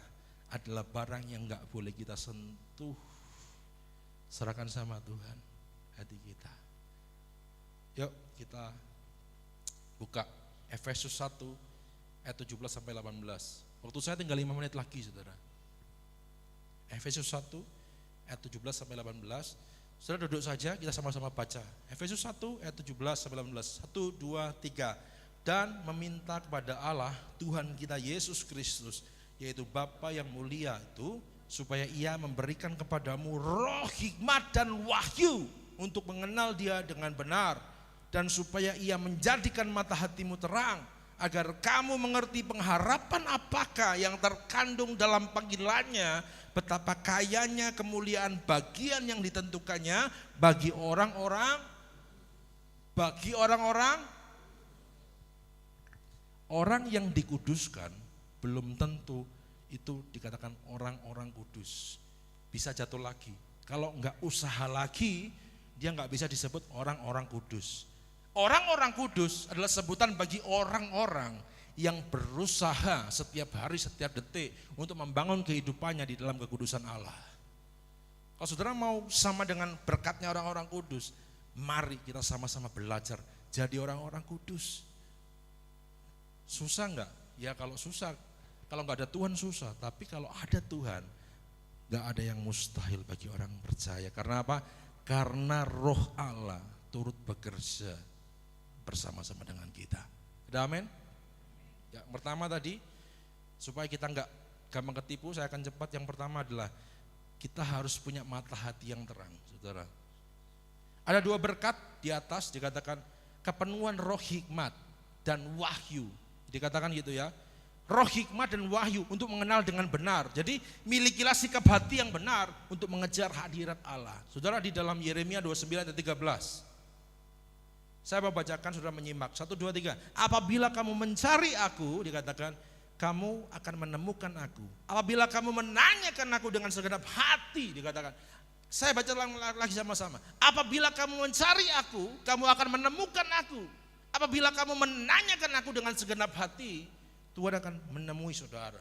adalah barang yang enggak boleh kita sentuh. Serahkan sama Tuhan hati kita. Yuk kita buka Efesus 1 ayat 17 sampai 18. Waktu saya tinggal 5 menit lagi, Saudara. Efesus 1 ayat 17 sampai 18. Saudara duduk saja, kita sama-sama baca. Efesus 1 ayat 17 sampai 18. 1, 2, 3. Dan meminta kepada Allah Tuhan kita Yesus Kristus, yaitu Bapa yang mulia itu, supaya Ia memberikan kepadamu roh hikmat dan wahyu untuk mengenal Dia dengan benar, dan supaya Ia menjadikan mata hatimu terang, agar kamu mengerti pengharapan apakah yang terkandung dalam panggilannya, betapa kayanya kemuliaan bagian yang ditentukannya bagi orang-orang yang dikuduskan. Belum tentu itu dikatakan orang-orang kudus. Bisa jatuh lagi. Kalau enggak usaha lagi, dia enggak bisa disebut orang-orang kudus. Orang-orang kudus adalah sebutan bagi orang-orang yang berusaha setiap hari, setiap detik untuk membangun kehidupannya di dalam kekudusan Allah. Kalau saudara mau sama dengan berkatnya orang-orang kudus, mari kita sama-sama belajar jadi orang-orang kudus. Susah enggak? Ya kalau susah, kalau enggak ada Tuhan susah. Tapi kalau ada Tuhan, enggak ada yang mustahil bagi orang percaya. Karena apa? Karena Roh Allah turut bekerja bersama-sama dengan kita. Ada amin? Ya, pertama tadi, supaya kita enggak gampang ketipu, saya akan cepat. Yang pertama adalah kita harus punya mata hati yang terang, saudara. Ada 2 berkat di atas, dikatakan kepenuhan roh hikmat dan wahyu. Dikatakan gitu ya, roh hikmat dan wahyu untuk mengenal dengan benar. Jadi milikilah sikap hati yang benar untuk mengejar hadirat Allah. Saudara, di dalam Yeremia 29 ayat 13. Saya mau bacakan, saudara menyimak. 1, 2, 3. Apabila kamu mencari aku, dikatakan, kamu akan menemukan aku. Apabila kamu menanyakan aku dengan segenap hati, dikatakan. Saya baca lagi sama-sama. Apabila kamu mencari aku, kamu akan menemukan aku. Apabila kamu menanyakan aku dengan segenap hati, Tuhan akan menemui saudara.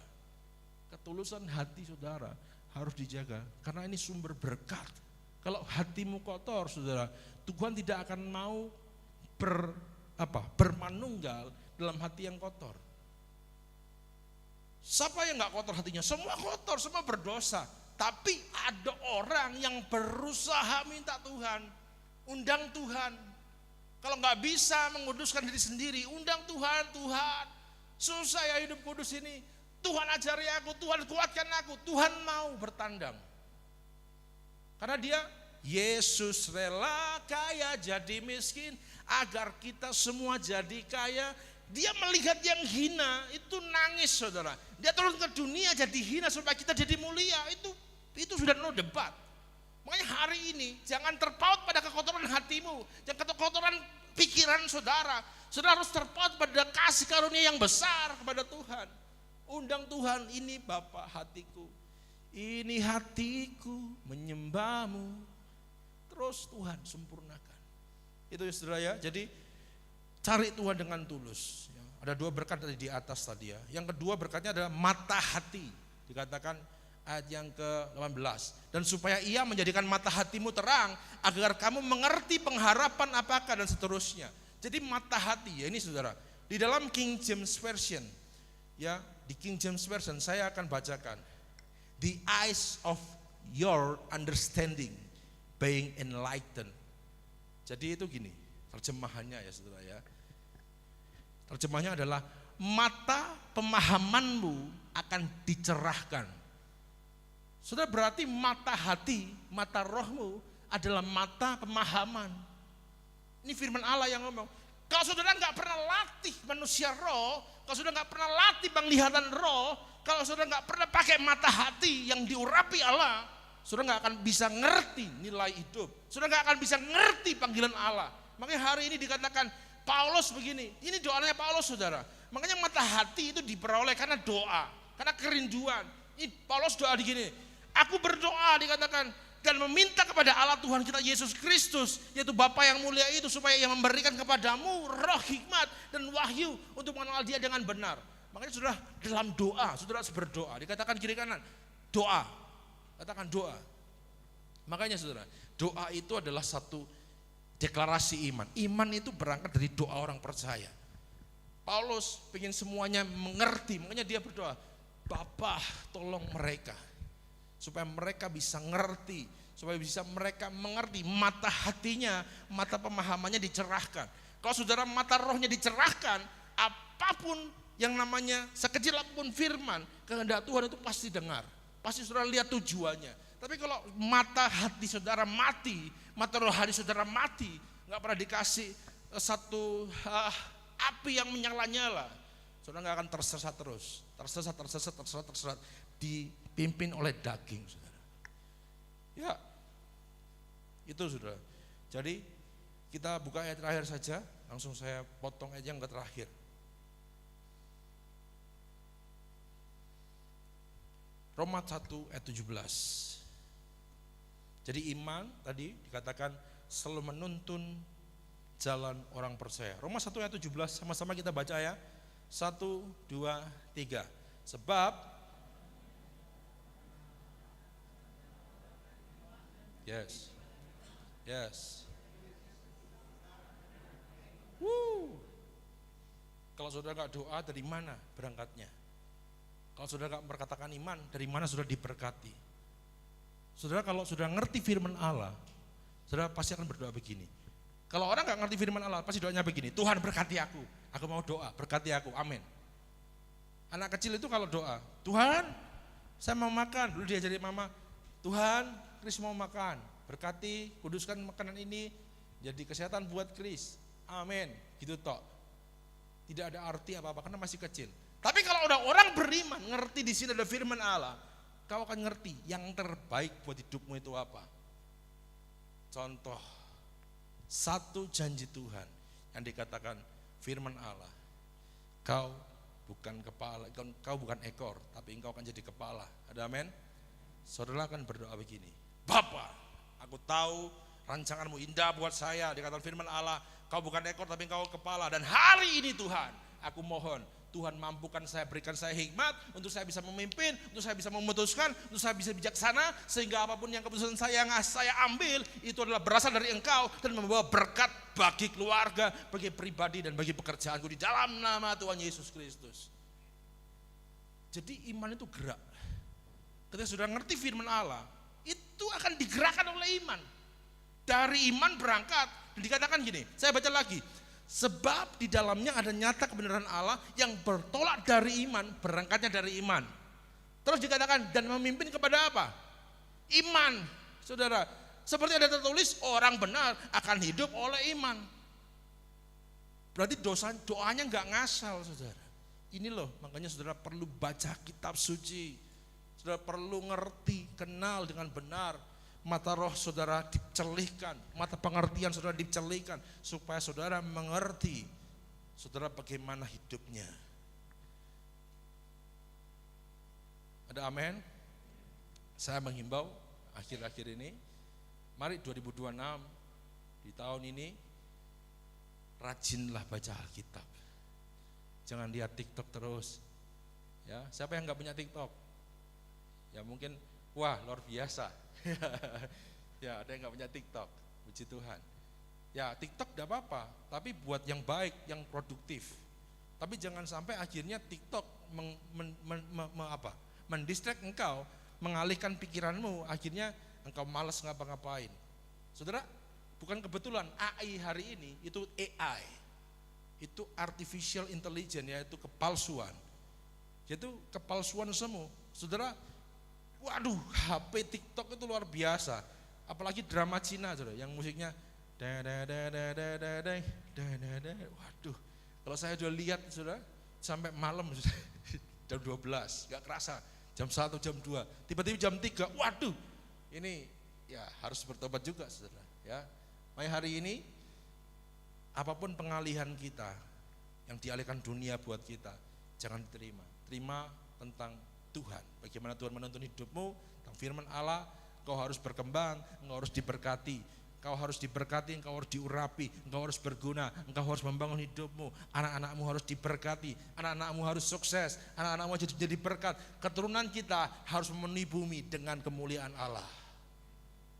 Ketulusan hati saudara harus dijaga, karena ini sumber berkat. Kalau hatimu kotor, saudara, Tuhan tidak akan mau bermanunggal dalam hati yang kotor. Siapa yang gak kotor hatinya? Semua kotor, semua berdosa. Tapi ada orang yang berusaha minta Tuhan, undang Tuhan. Kalau gak bisa menguduskan diri sendiri, undang Tuhan. Tuhan, susah ya hidup kudus ini. Tuhan ajari aku, Tuhan kuatkan aku. Tuhan mau bertandang. Karena dia, Yesus rela kaya jadi miskin agar kita semua jadi kaya. Dia melihat yang hina itu nangis, saudara. Dia turun ke dunia jadi hina supaya kita jadi mulia. Itu sudah no debat. Makanya hari ini jangan terpaut pada kekotoran hatimu, jangan kekotoran pikiran saudara. Saudara harus terpaut pada kasih karunia yang besar kepada Tuhan. Undang Tuhan, ini Bapa hatiku, ini hatiku menyembahmu. Terus Tuhan sempurnakan. Itu ya saudara ya. Jadi cari Tuhan dengan tulus. Ada 2 berkat di atas tadi ya. Yang kedua berkatnya adalah mata hati. Dikatakan ayat yang ke-18. Dan supaya Ia menjadikan mata hatimu terang, agar kamu mengerti pengharapan apakah dan seterusnya. Jadi mata hati ya ini saudara. Di dalam King James Version ya, di King James Version saya akan bacakan. The eyes of your understanding being enlightened. Jadi itu gini, terjemahannya ya saudara ya. Terjemahnya adalah mata pemahamanmu akan dicerahkan. Saudara, berarti mata hati, mata rohmu adalah mata pemahaman. Ini firman Allah yang ngomong. Kalau saudara nggak pernah latih manusia roh, kalau saudara nggak pernah latih penglihatan roh, kalau saudara nggak pernah pakai mata hati yang diurapi Allah, saudara nggak akan bisa ngerti nilai hidup. Saudara nggak akan bisa ngerti panggilan Allah. Makanya hari ini dikatakan Paulus begini. Ini doanya Paulus, saudara. Makanya mata hati itu diperoleh karena doa, karena kerinduan. Ini Paulus doa begini. Aku berdoa, dikatakan, dan meminta kepada Allah Tuhan kita Yesus Kristus, yaitu Bapa yang mulia itu, supaya Ia memberikan kepadamu roh hikmat dan wahyu untuk mengenal Dia dengan benar. Makanya saudara, dalam doa, saudara harus berdoa. Dikatakan kiri kanan, doa. Katakan doa. Makanya saudara, doa itu adalah satu deklarasi iman. Iman itu berangkat dari doa orang percaya. Paulus ingin semuanya mengerti, makanya dia berdoa, Bapa tolong mereka, supaya mereka bisa ngerti, supaya bisa mereka mengerti, mata hatinya, mata pemahamannya dicerahkan. Kalau saudara mata rohnya dicerahkan, apapun yang namanya sekecil apapun firman, kehendak Tuhan itu pasti dengar, pasti saudara lihat tujuannya. Tapi kalau mata hati saudara mati, mata rohani saudara mati, nggak pernah dikasih satu api yang menyala-nyala, saudara nggak akan tersesat terus, tersesat, dipimpin oleh daging, saudara. Ya, itu saudara. Jadi kita buka ayat terakhir saja, langsung saya potong aja yang ke terakhir. Roma 1 ayat 17. Jadi iman tadi dikatakan selalu menuntun jalan orang percaya. Roma 1 ayat 17, sama-sama kita baca ya. 1, 2, 3. Sebab yes. Kalau saudara gak doa, dari mana berangkatnya? Kalau saudara gak berkatakan iman, dari mana saudara diberkati? Saudara kalau sudah ngerti firman Allah, saudara pasti akan berdoa begini. Kalau orang gak ngerti firman Allah, pasti doanya begini, Tuhan berkati aku mau doa, berkati aku, amin. Anak kecil itu kalau doa, Tuhan saya mau makan, dulu diajari mama, Tuhan Kris mau makan, berkati, kuduskan makanan ini, jadi kesehatan buat Kris, amin, gitu tok. Tidak ada arti apa-apa karena masih kecil. Tapi kalau udah orang beriman, ngerti di sini ada firman Allah, kau akan ngerti yang terbaik buat hidupmu itu apa. Contoh, satu janji Tuhan yang dikatakan firman Allah, kau bukan kepala, kau bukan ekor, tapi engkau akan jadi kepala. Ada amin? Saudara akan berdoa begini, Bapa, aku tahu rancanganmu indah buat saya, dikatakan firman Allah, kau bukan ekor tapi engkau kepala. Dan hari ini Tuhan, aku mohon Tuhan mampukan saya, berikan saya hikmat untuk saya bisa memimpin, untuk saya bisa memutuskan, untuk saya bisa bijaksana, sehingga apapun yang keputusan saya yang saya ambil itu adalah berasal dari Engkau dan membawa berkat bagi keluarga, bagi pribadi dan bagi pekerjaanku di dalam nama Tuhan Yesus Kristus. Jadi iman itu gerak. Ketika sudah ngerti firman Allah, itu akan digerakkan oleh iman. Dari iman berangkat, dikatakan gini, saya baca lagi. Sebab di dalamnya ada nyata kebenaran Allah yang bertolak dari iman, berangkatnya dari iman. Terus dikatakan dan memimpin kepada apa? Iman. Saudara, seperti ada tertulis orang benar akan hidup oleh iman. Berarti doanya enggak ngasal, saudara. Ini loh, makanya saudara perlu baca kitab suci. Saudara perlu ngerti, kenal dengan benar. Mata roh saudara dicelihkan, mata pengertian saudara dicelihkan, supaya saudara mengerti saudara bagaimana hidupnya. Ada amin? Saya menghimbau akhir-akhir ini, mari 2026 di tahun ini rajinlah baca Alkitab. Jangan lihat TikTok terus. Ya, siapa yang nggak punya TikTok? Ya mungkin, wah luar biasa. Ya ada yang gak punya TikTok, puji Tuhan. Ya TikTok gak apa-apa, tapi buat yang baik, yang produktif. Tapi jangan sampai akhirnya TikTok mendistract engkau, mengalihkan pikiranmu, akhirnya engkau malas ngapa-ngapain. Saudara, bukan kebetulan AI hari ini itu AI, itu artificial intelligence, yaitu kepalsuan. Yaitu kepalsuan semua. Saudara, waduh, HP TikTok itu luar biasa. Apalagi drama Cina, saudara, yang musiknya waduh, kalau saya udah lihat, saudara, sampai malam, saudara, jam 12, gak kerasa, jam 1, jam 2, tiba-tiba jam 3, waduh, ini ya harus bertobat juga, saudara. Ya, makanya hari ini, apapun pengalihan kita, yang dialihkan dunia buat kita, jangan diterima. Terima tentang Tuhan, bagaimana Tuhan menuntun hidupmu, tentang firman Allah, Engkau harus berkembang, engkau harus diberkati. Engkau harus diberkati, engkau harus diurapi, engkau harus berguna, engkau harus membangun hidupmu. Anak-anakmu harus diberkati, anak-anakmu harus sukses, anak-anakmu jadi berkat. Keturunan kita harus memenuhi bumi dengan kemuliaan Allah.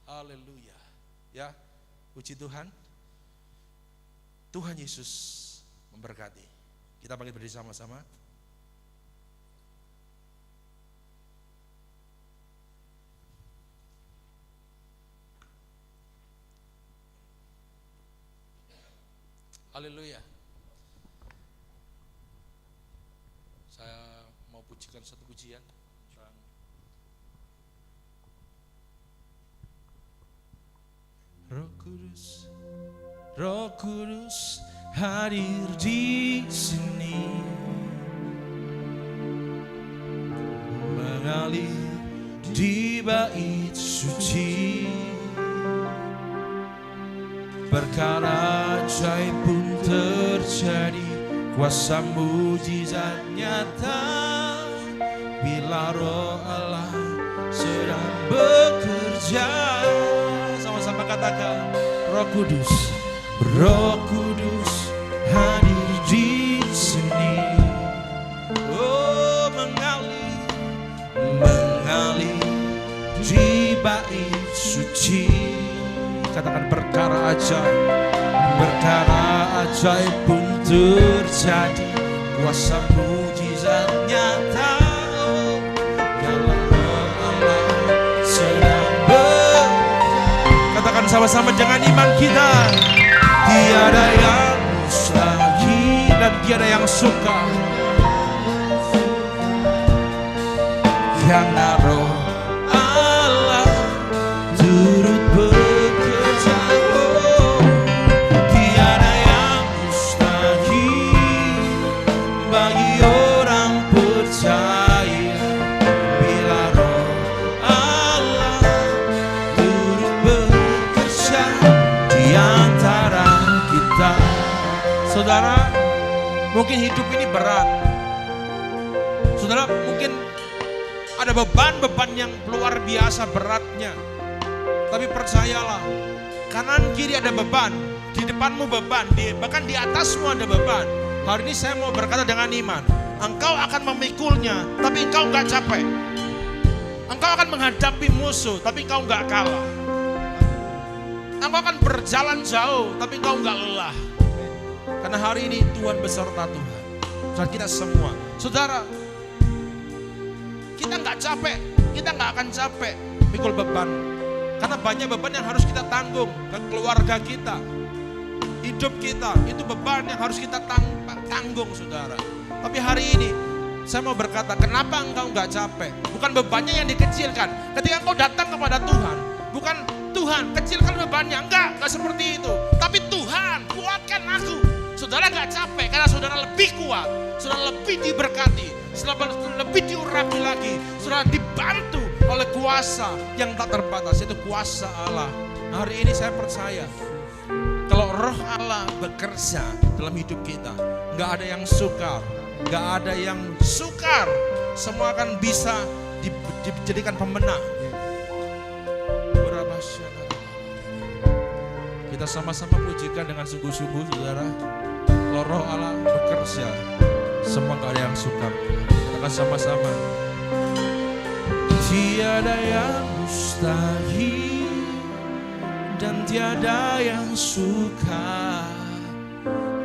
Haleluya. Ya, puji Tuhan. Tuhan Yesus memberkati. Kita bangkit berdiri sama-sama. Haleluya. Saya mau pujikan satu pujian. Roh Kudus, Roh Kudus hadir di sini, mengalir di bait suci. Perkara ajaib pun terjadi, kuasa mujizat nyata, bila Roh Allah sedang bekerja. Sama-sama katakan, Roh Kudus, Roh Kudus hadir di sini. Oh, mengalir di bait suci. Katakan perkara ajaib pun terjadi, kuasa mujizat nyata, kalau Roh Allah sedang katakan sama-sama dengan iman kita, tiada yang mustahil dan tiada yang sukar, karena Roh Allah turut bekerja. Tiada yang mustahil bagi orang percaya, bila Roh Allah turut bekerja di antara kita. Saudara, mungkin hidup ini berat. Saudara, mungkin ada beban-beban yang luar biasa beratnya. Tapi percayalah, kanan kiri ada beban, di depanmu beban, bahkan di atasmu ada beban. Hari ini saya mau berkata dengan iman, engkau akan memikulnya, tapi engkau enggak capek. Engkau akan menghadapi musuh, tapi engkau enggak kalah. Engkau akan berjalan jauh, tapi engkau enggak lelah. Karena hari ini Tuhan beserta Tuhan. Dan kita semua, saudara, kita enggak capek, kita enggak akan capek pikul beban. Karena banyak beban yang harus kita tanggung ke keluarga kita, hidup kita, itu beban yang harus kita tanggung, saudara. Tapi hari ini saya mau berkata, kenapa engkau enggak capek? Bukan bebannya yang dikecilkan. Ketika engkau datang kepada Tuhan, bukan Tuhan kecilkan bebannya, enggak seperti itu. Tapi Tuhan kuatkan aku. Saudara enggak capek karena saudara lebih kuat, saudara lebih diberkati, saudara lebih diurapi lagi, saudara dibantu oleh kuasa yang tak terbatas, yaitu kuasa Allah. Hari ini saya percaya, kalau Roh Allah bekerja dalam hidup kita, nggak ada yang sukar, nggak ada yang sukar, semua akan bisa dijadikan pemenang. Kita sama-sama pujikan dengan sungguh-sungguh, saudara. Kalau Roh Allah bekerja, semua nggak ada yang sukar. Kita sama-sama. Tiada yang mustahil dan tiada yang sukar,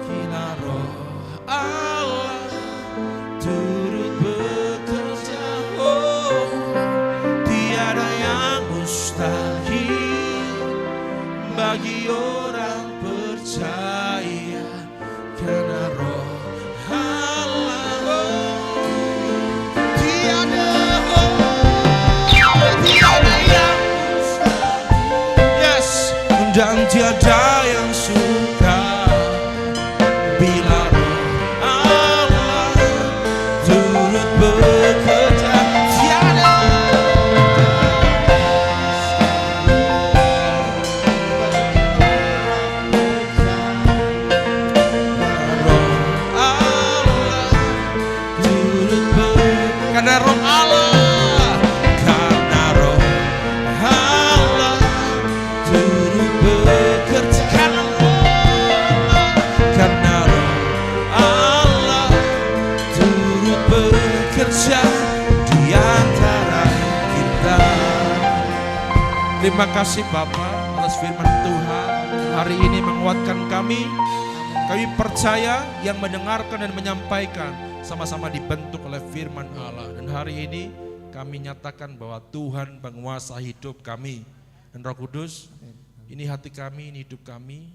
bila Roh Allah turut bekerja. Oh, tiada yang mustahil bagi orang percaya, karena Roh Allah. Tiada yang yes, dan tiada yang sukar, bila Roh Allah turut bekerja. Tiada Roh Allah turut bekerja, karena Roh Allah, karena Roh Allah Terima kasih Bapa atas firman Tuhan hari ini menguatkan kami. Kami percaya yang mendengarkan dan menyampaikan sama-sama dibentuk oleh firman Allah. Dan hari ini kami nyatakan bahwa Tuhan menguasai hidup kami. Dan Roh Kudus, ini hati kami, ini hidup kami,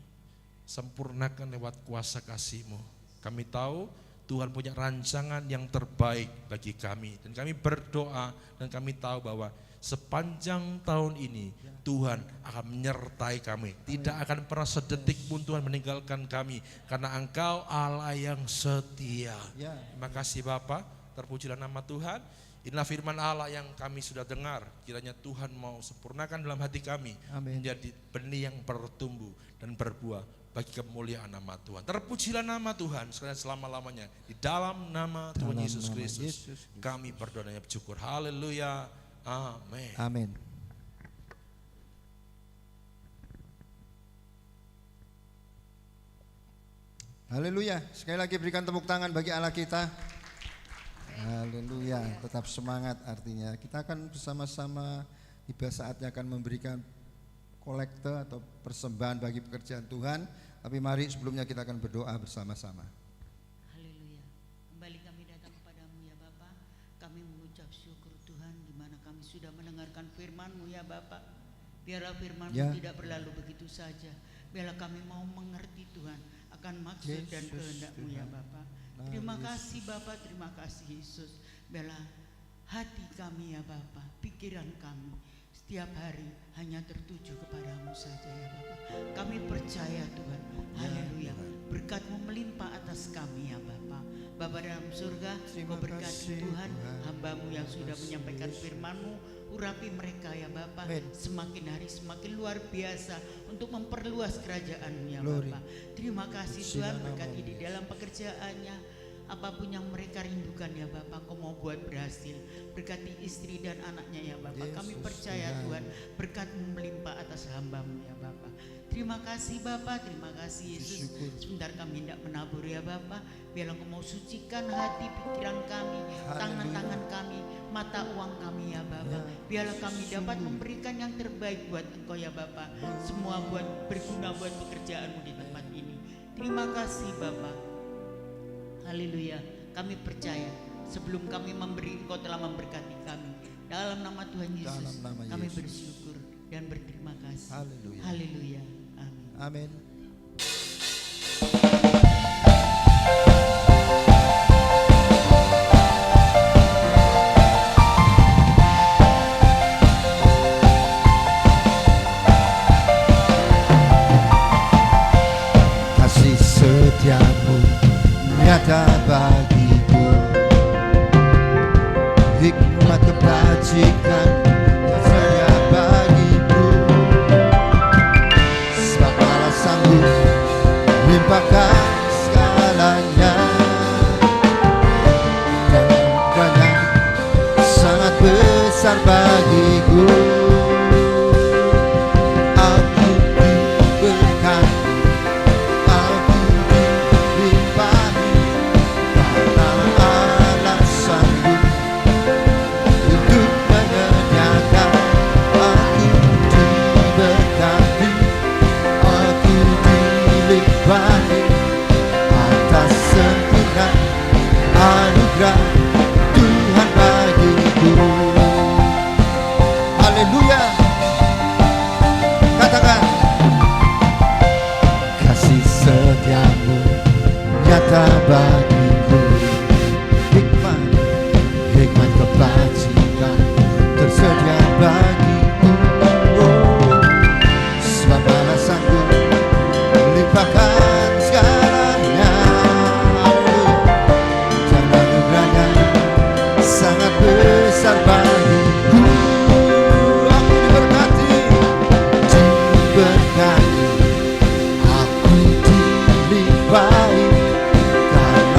sempurnakan lewat kuasa kasih-Mu. Kami tahu Tuhan punya rancangan yang terbaik bagi kami. Dan kami berdoa dan kami tahu bahwa sepanjang tahun ini Tuhan akan menyertai kami. Tidak akan pernah sedetik pun Tuhan meninggalkan kami. Karena Engkau Allah yang setia. Terima kasih Bapa, terpujilah nama Tuhan. Inilah firman Allah yang kami sudah dengar. Kiranya Tuhan mau sempurnakan dalam hati kami. Amin. Menjadi benih yang bertumbuh dan berbuah bagi kemuliaan nama Tuhan. Terpujilah nama Tuhan sekalian selama-lamanya. Di dalam nama Tuhan Yesus Kristus kami berdoa dan bersyukur. Haleluya. Amin. Amin. Haleluya. Sekali lagi berikan tepuk tangan bagi Allah kita. Haleluya. Tetap semangat artinya. Kita akan bersama-sama tiba saatnya akan memberikan kolekte atau persembahan bagi pekerjaan Tuhan. Tapi mari sebelumnya kita akan berdoa bersama-sama. Haleluya. Kembali kami datang kepadamu ya Bapa. Kami mengucap syukur Tuhan di mana kami sudah mendengarkan firman-Mu ya Bapa. Biarlah firman-Mu tidak berlalu begitu saja. Biarlah kami mau mengerti Tuhan akan maksud dan kehendak-Mu ya Bapa. Terima kasih Bapa, terima kasih Yesus. Biarlah hati kami ya Bapa, pikiran kami setiap hari hanya tertuju kepadamu saja ya Bapa. Kami percaya Tuhan, haleluya, berkat-Mu melimpah atas kami ya Bapa. Bapa dalam surga, Kau berkati Tuhan hamba-Mu yang sudah menyampaikan firman-Mu. Urapi mereka ya Bapa, semakin hari semakin luar biasa untuk memperluas kerajaan-Mu ya Bapa. Terima kasih Tuhan, berkati di dalam pekerjaannya, apapun yang mereka rindukan ya Bapa, Kau mau buat berhasil. Berkati istri dan anaknya ya Bapa. Kami percaya Tuhan, berkat-Mu melimpah atas hamba-Mu ya Bapa. Terima kasih Bapa, terima kasih Yesus. Sebentar kami hendak menabur ya Bapa. Biarlah Kau mau sucikan hati, pikiran kami, tangan-tangan kami, mata uang kami ya Bapa. Biarlah kami dapat memberikan yang terbaik buat Engkau ya Bapa. Semua buat berguna buat pekerjaan-Mu di tempat ini. Terima kasih Bapa. Haleluya. Kami percaya sebelum kami memberi, Engkau telah memberkati kami. Dalam nama Tuhan Yesus kami bersyukur dan berterima kasih. Haleluya. Haleluya. Amin. Amin. Kasih setiamu nyata bagiku, hikmat kebajikan tersedia bagiku. Sebab Allah sanggup limpahkan segalanya, dan banyak sangat besar bagiku. Aku diberkati, aku dilimpahi, karena Allah sanggup untuk menyediakan. Aku diberkati, aku dilimpahi atas sempurna anugerah Tuhan bagiku. Haleluya. Katakan, kasih setiamu nyata bagiku, hikmat kebajikan tersedia bagiku. Oh, sebab Allah sanggup melimpahkan segalanya. Haleluya. Dan anugerahnya sangat besar bagiku. Aku diberkati, aku dilimpahi, karena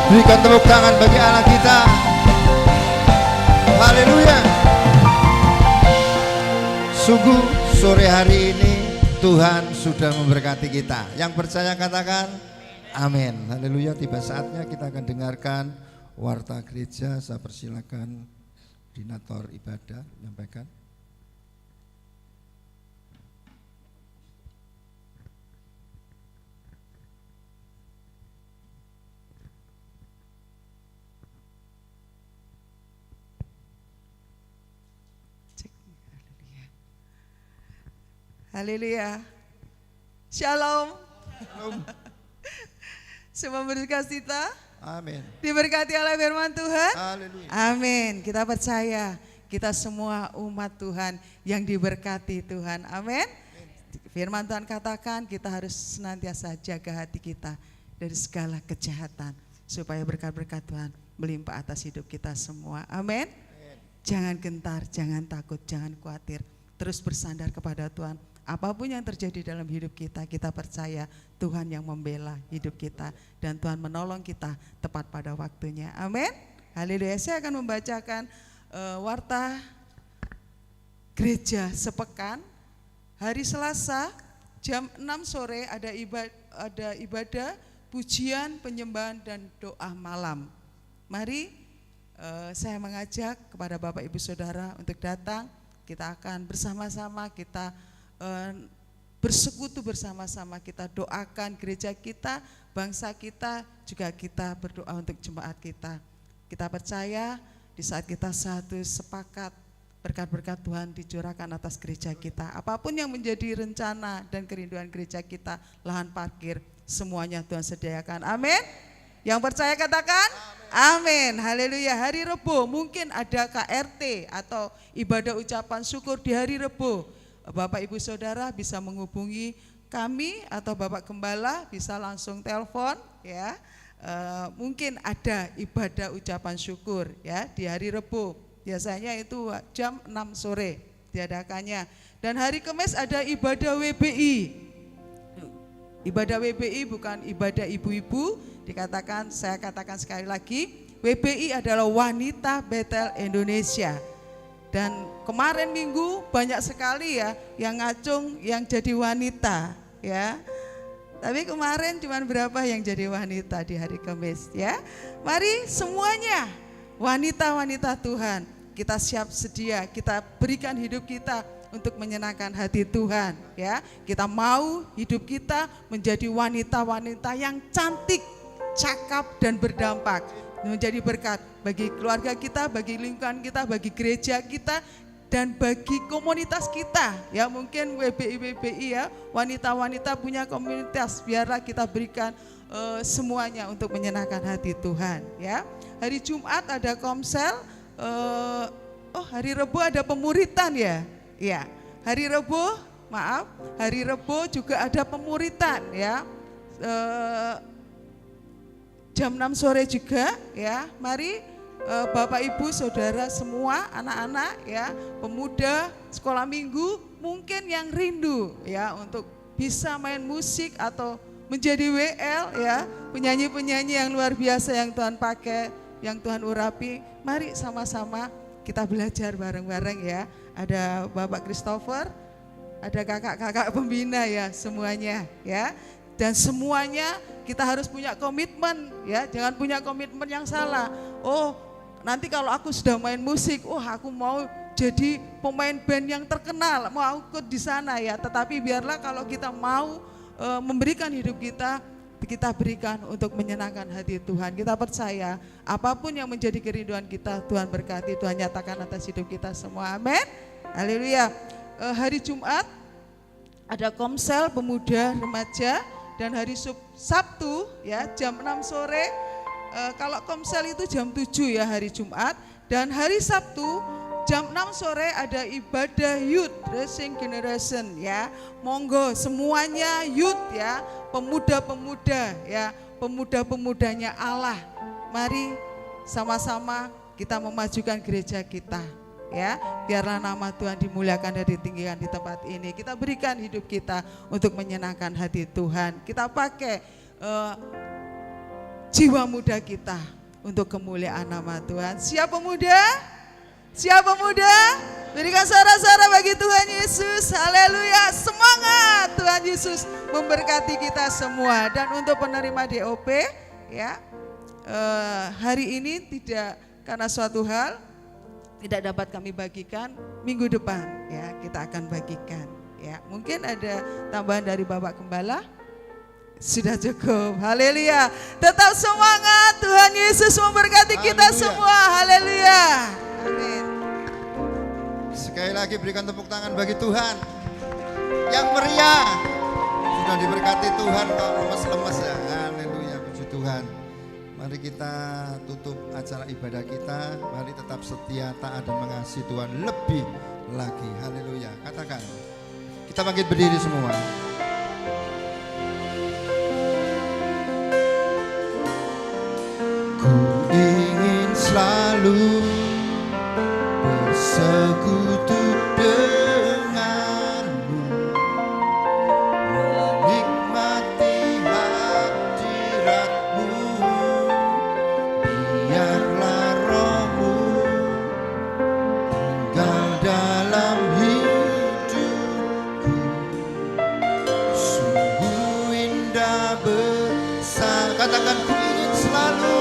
Berikan tepuk tangan bagi Allah kita. Haleluya. Sungguh sore hari ini Tuhan sudah memberkati kita. Yang percaya katakan amin. Haleluya. Tiba saatnya kita akan dengarkan warta gereja. Saya persilakan koordinator ibadah menyampaikan. Haleluya. Shalom. Semua bersuka-cita. Amin. Diberkati oleh firman Tuhan. Haleluya. Amin. Kita percaya kita semua umat Tuhan yang diberkati Tuhan. Amin. Firman Tuhan katakan kita harus senantiasa jaga hati kita dari segala kejahatan supaya berkat-berkat Tuhan melimpah atas hidup kita semua. Amin. Jangan gentar, jangan takut, jangan khawatir. Terus bersandar kepada Tuhan. Apapun yang terjadi dalam hidup kita, kita percaya Tuhan yang membela hidup kita dan Tuhan menolong kita tepat pada waktunya. Amin. Haleluya. Saya akan membacakan warta gereja sepekan. Hari Selasa jam 6 sore ada ibadah, pujian, penyembahan dan doa malam. Mari saya mengajak kepada Bapak Ibu Saudara untuk datang. Kita akan bersama-sama kita bersekutu bersama-sama, kita doakan gereja kita, bangsa kita, juga kita berdoa untuk jemaat kita. Kita percaya di saat kita satu sepakat, berkat-berkat Tuhan dicurahkan atas gereja kita. Apapun yang menjadi rencana dan kerinduan gereja kita, lahan parkir, semuanya Tuhan sediakan. Amin. Yang percaya katakan amin. Haleluya. Hari Rebo mungkin ada KRT atau ibadah ucapan syukur di hari Rebo. Bapak Ibu Saudara bisa menghubungi kami atau Bapak Gembala bisa langsung telepon ya. Mungkin ada ibadah ucapan syukur ya di hari Rebo. Biasanya itu jam 6 sore diadakannya. Dan hari Kamis ada ibadah WBI. Ibadah WBI bukan ibadah ibu-ibu, saya katakan sekali lagi, WBI adalah Wanita Betel Indonesia. Dan kemarin minggu banyak sekali ya yang ngacung yang jadi wanita ya. Tapi kemarin cuma berapa yang jadi wanita di hari Kamis ya. Mari semuanya wanita-wanita Tuhan, kita siap sedia, kita berikan hidup kita untuk menyenangkan hati Tuhan ya. Kita mau hidup kita menjadi wanita-wanita yang cantik, cakap dan berdampak, menjadi berkat bagi keluarga kita, bagi lingkungan kita, bagi gereja kita, dan bagi komunitas kita ya. Mungkin WBI ya, wanita-wanita punya komunitas, biarlah kita berikan semuanya untuk menyenangkan hati Tuhan ya. Hari Jumat ada komsel, hari Rebo ada pemuritan ya. Ya, hari Rebo, hari Rebo juga ada pemuritan ya. Jam 6 sore juga ya. Mari Bapak Ibu Saudara semua, anak-anak ya, pemuda sekolah minggu mungkin yang rindu ya untuk bisa main musik atau menjadi WL ya, penyanyi-penyanyi yang luar biasa yang Tuhan pakai, yang Tuhan urapi. Mari sama-sama kita belajar bareng-bareng ya. Ada Bapak Christopher, ada kakak-kakak pembina ya semuanya ya. Dan semuanya kita harus punya komitmen ya, jangan punya komitmen yang salah. Oh, nanti kalau aku sudah main musik, aku mau jadi pemain band yang terkenal, mau ikut di sana ya. Tetapi biarlah kalau kita mau memberikan hidup kita, kita berikan untuk menyenangkan hati Tuhan. Kita percaya apapun yang menjadi kerinduan kita, Tuhan berkati, Tuhan nyatakan atas hidup kita semua. Amin. Haleluya. Hari Jumat ada komsel pemuda remaja. Dan hari Sabtu ya jam 6 sore, kalau komsel itu jam 7 ya hari Jumat. Dan hari Sabtu jam 6 sore ada ibadah youth dressing generation ya. Monggo semuanya youth ya, pemuda-pemuda ya, pemuda-pemudanya Allah. Mari sama-sama kita memajukan gereja kita. Ya, biarlah nama Tuhan dimuliakan dan ditinggikan di tempat ini. Kita berikan hidup kita untuk menyenangkan hati Tuhan. Kita pakai jiwa muda kita untuk kemuliaan nama Tuhan. Siap pemuda? Siap pemuda? Berikan sorak-sorak bagi Tuhan Yesus. Haleluya. Semangat, Tuhan Yesus memberkati kita semua. Dan untuk penerima DOP, ya, hari ini tidak karena suatu hal tidak dapat kami bagikan, minggu depan ya kita akan bagikan. Ya, mungkin ada tambahan dari Bapak Gembala. Sudah cukup. Haleluya. Tetap semangat. Tuhan Yesus memberkati kita semua. Haleluya. Amin. Sekali lagi berikan tepuk tangan bagi Tuhan yang meriah. Sudah diberkati Tuhan, kok lemes-lemes ya. Haleluya, puji Tuhan. Mari kita tutup acara ibadah kita. Mari tetap setia, taat dan mengasihi Tuhan lebih lagi. Haleluya. Katakan. Kita bangkit berdiri semua. Ku ingin selalu bersekutu denganmu, menikmati hadiratmu. Biarlah rohmu tinggal dalam hidupku. Sungguh indah bersama. Katakan ku ingin selalu,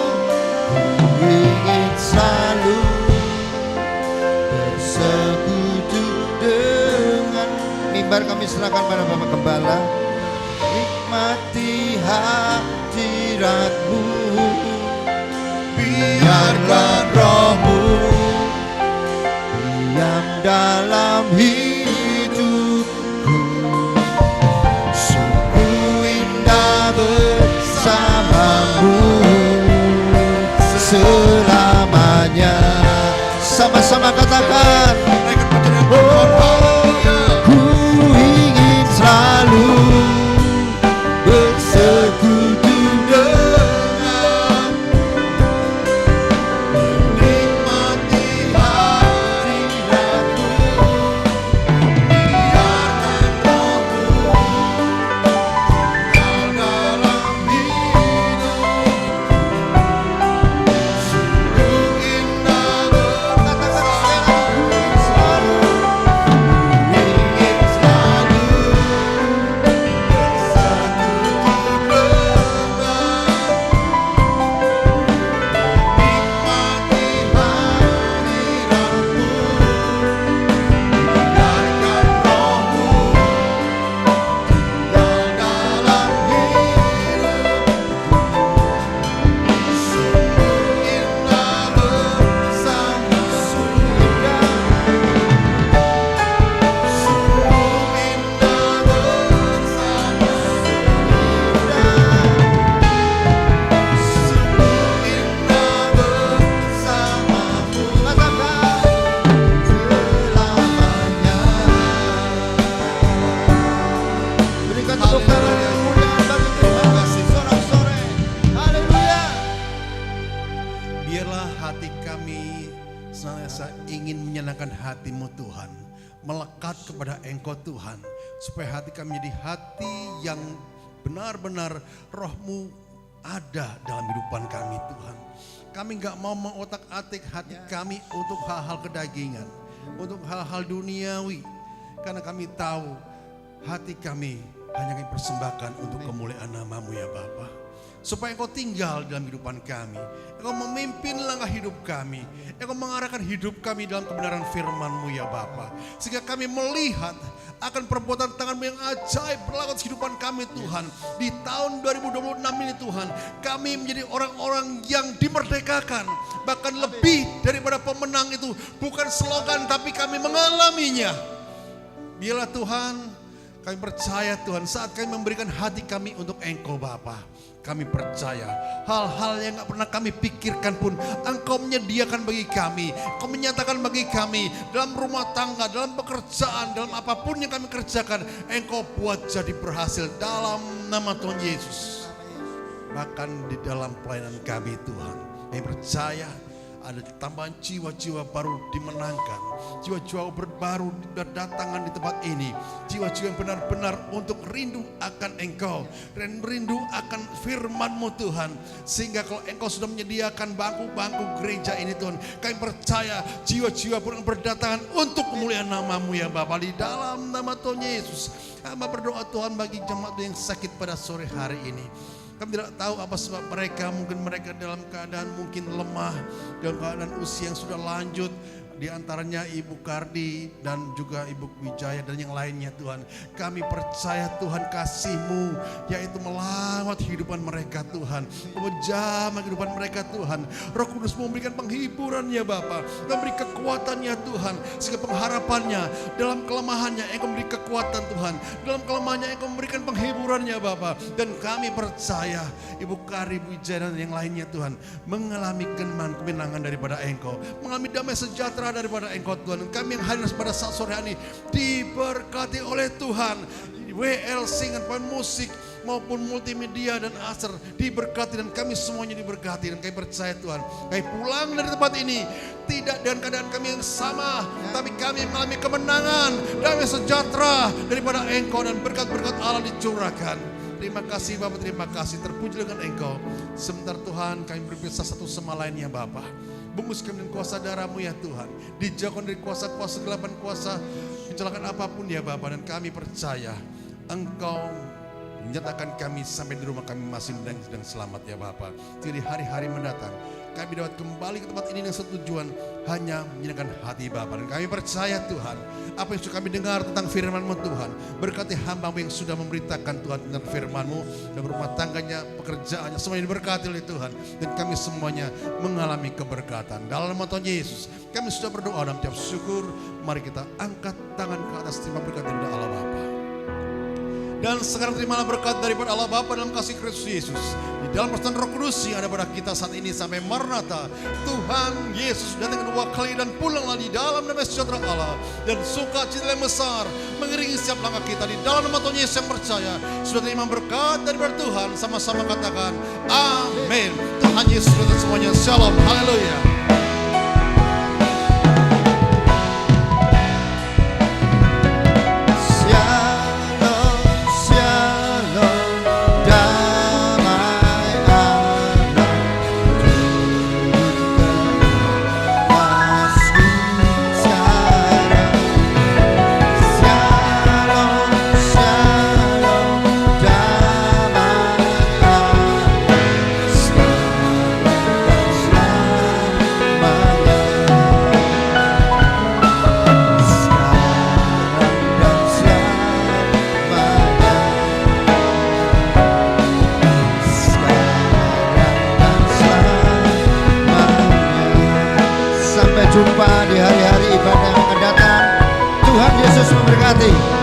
ku ingin selalu bersekutu dengan. Mimbar kami serahkan pada Bapak Gembala. Nikmati hadiratmu, biarlah rohmu diam dalam hidupku. Sungguh indah bersamamu selamanya. Sama-sama katakan. Ku ingin selalu bersekutu denganmu, menikmati hadiratmu. Biarkan rohmu tinggal dalam hidupku. Sungguh indah bersamamu. Ingin selalu Biarlah hati kami senantiasa ingin menyenangkan hati-Mu Tuhan, melekat kepada Engkau Tuhan, supaya hati kami menjadi hati yang benar-benar Roh-Mu ada dalam kehidupan kami Tuhan. Kami gak mau mengotak-atik hati kami untuk hal-hal kedagingan, untuk hal-hal duniawi, karena kami tahu hati kami hanya kami persembahkan untuk kemuliaan nama-Mu ya Bapa. Supaya Engkau tinggal dalam kehidupan kami, Engkau memimpin langkah hidup kami, Engkau mengarahkan hidup kami dalam kebenaran firman-Mu ya Bapa. Sehingga kami melihat akan perbuatan tangan-Mu yang ajaib berlaku di kehidupan kami Tuhan. Di tahun 2026 ini Tuhan, kami menjadi orang-orang yang dimerdekakan. Bahkan lebih daripada pemenang itu, bukan slogan tapi kami mengalaminya. Biarlah Tuhan, kami percaya Tuhan saat kami memberikan hati kami untuk Engkau Bapa. Kami percaya hal-hal yang gak pernah kami pikirkan pun Engkau menyediakan bagi kami. Engkau menyatakan bagi kami dalam rumah tangga, dalam pekerjaan, dalam apapun yang kami kerjakan, Engkau buat jadi berhasil dalam nama Tuhan Yesus. Bahkan di dalam pelayanan kami Tuhan, kami percaya ada tambahan jiwa-jiwa baru dimenangkan, jiwa-jiwa baru berdatangan di tempat ini, jiwa-jiwa yang benar-benar untuk rindu akan Engkau, rindu akan firman-Mu Tuhan, sehingga kalau Engkau sudah menyediakan bangku-bangku gereja ini Tuhan, kami percaya jiwa-jiwa pun berdatangan untuk kemuliaan nama-Mu ya Bapa, di dalam nama Tuhan Yesus. Hamba berdoa Tuhan bagi jemaat yang sakit pada sore hari ini. Kami tidak tahu apa sebab mereka, mungkin mereka dalam keadaan mungkin lemah, dalam keadaan usia yang sudah lanjut. Di antaranya Ibu Kardi dan juga Ibu Wijaya dan yang lainnya Tuhan. Kami percaya Tuhan kasih-Mu yaitu melawat kehidupan mereka Tuhan, menjamah kehidupan mereka Tuhan. Roh Kudus memberikan penghiburan ya Bapa, memberi kekuatannya Tuhan, sehingga pengharapannya dalam kelemahannya Engkau memberi kekuatan Tuhan, dalam kelemahannya Engkau memberikan penghiburannya Bapa. Dan kami percaya Ibu Kardi, Ibu Wijaya dan yang lainnya Tuhan mengalami kemenangan daripada Engkau, mengalami damai sejahtera daripada Engkau Tuhan. Dan kami yang hadir pada saat sore hari ini diberkati oleh Tuhan. WL Sing dan musik maupun multimedia dan Aser diberkati, dan kami semuanya diberkati. Dan kami percaya Tuhan, kami pulang dari tempat ini tidak dengan keadaan kami yang sama, tapi kami mengalami kemenangan, damai sejahtera daripada Engkau, dan berkat-berkat Allah dicurahkan. Terima kasih Bapak, terima kasih, terpuji dengan Engkau. Sebentar Tuhan kami berpisah satu sama lainnya Bapak. Bungkus kami dengan kuasa darah-Mu ya Tuhan. Dijauhkan dari kuasa-kuasa kegelapan, kuasa kecelakaan apapun ya Bapak. Dan kami percaya Engkau menyatakan kami sampai di rumah kami masing dan selamat ya Bapak. Jadi hari-hari mendatang kami dapat kembali ke tempat ini dengan setujuan hanya menyenangkan hati Bapa. Dan kami percaya Tuhan, apa yang sudah kami dengar tentang firman-Mu Tuhan, berkati hamba-Mu yang sudah memberitakan Tuhan tentang firman-Mu, dan rumah tangganya, pekerjaannya, semuanya diberkati oleh Tuhan. Dan kami semuanya mengalami keberkatan. Dalam nama Tuhan Yesus, kami sudah berdoa dan mengucap syukur. Mari kita angkat tangan ke atas, terima berkat daripada Allah Bapa. Dan sekarang terimalah berkat daripada Allah Bapa dalam kasih Kristus Yesus, di dalam persekutuan Roh Kudus yang ada pada kita saat ini sampai Maranatha. Tuhan Yesus datang kedua kali dan pulanglah di dalam damai sejahtera Allah dan sukacita yang besar mengiringi setiap langkah kita. Di dalam nama Tuhan Yesus yang percaya sudah terima berkat daripada Tuhan, sama-sama katakan amin. Tuhan Yesus berkati semuanya. Shalom, haleluya. Jumpa di hari-hari ibadah yang akan datang. Tuhan Yesus memberkati.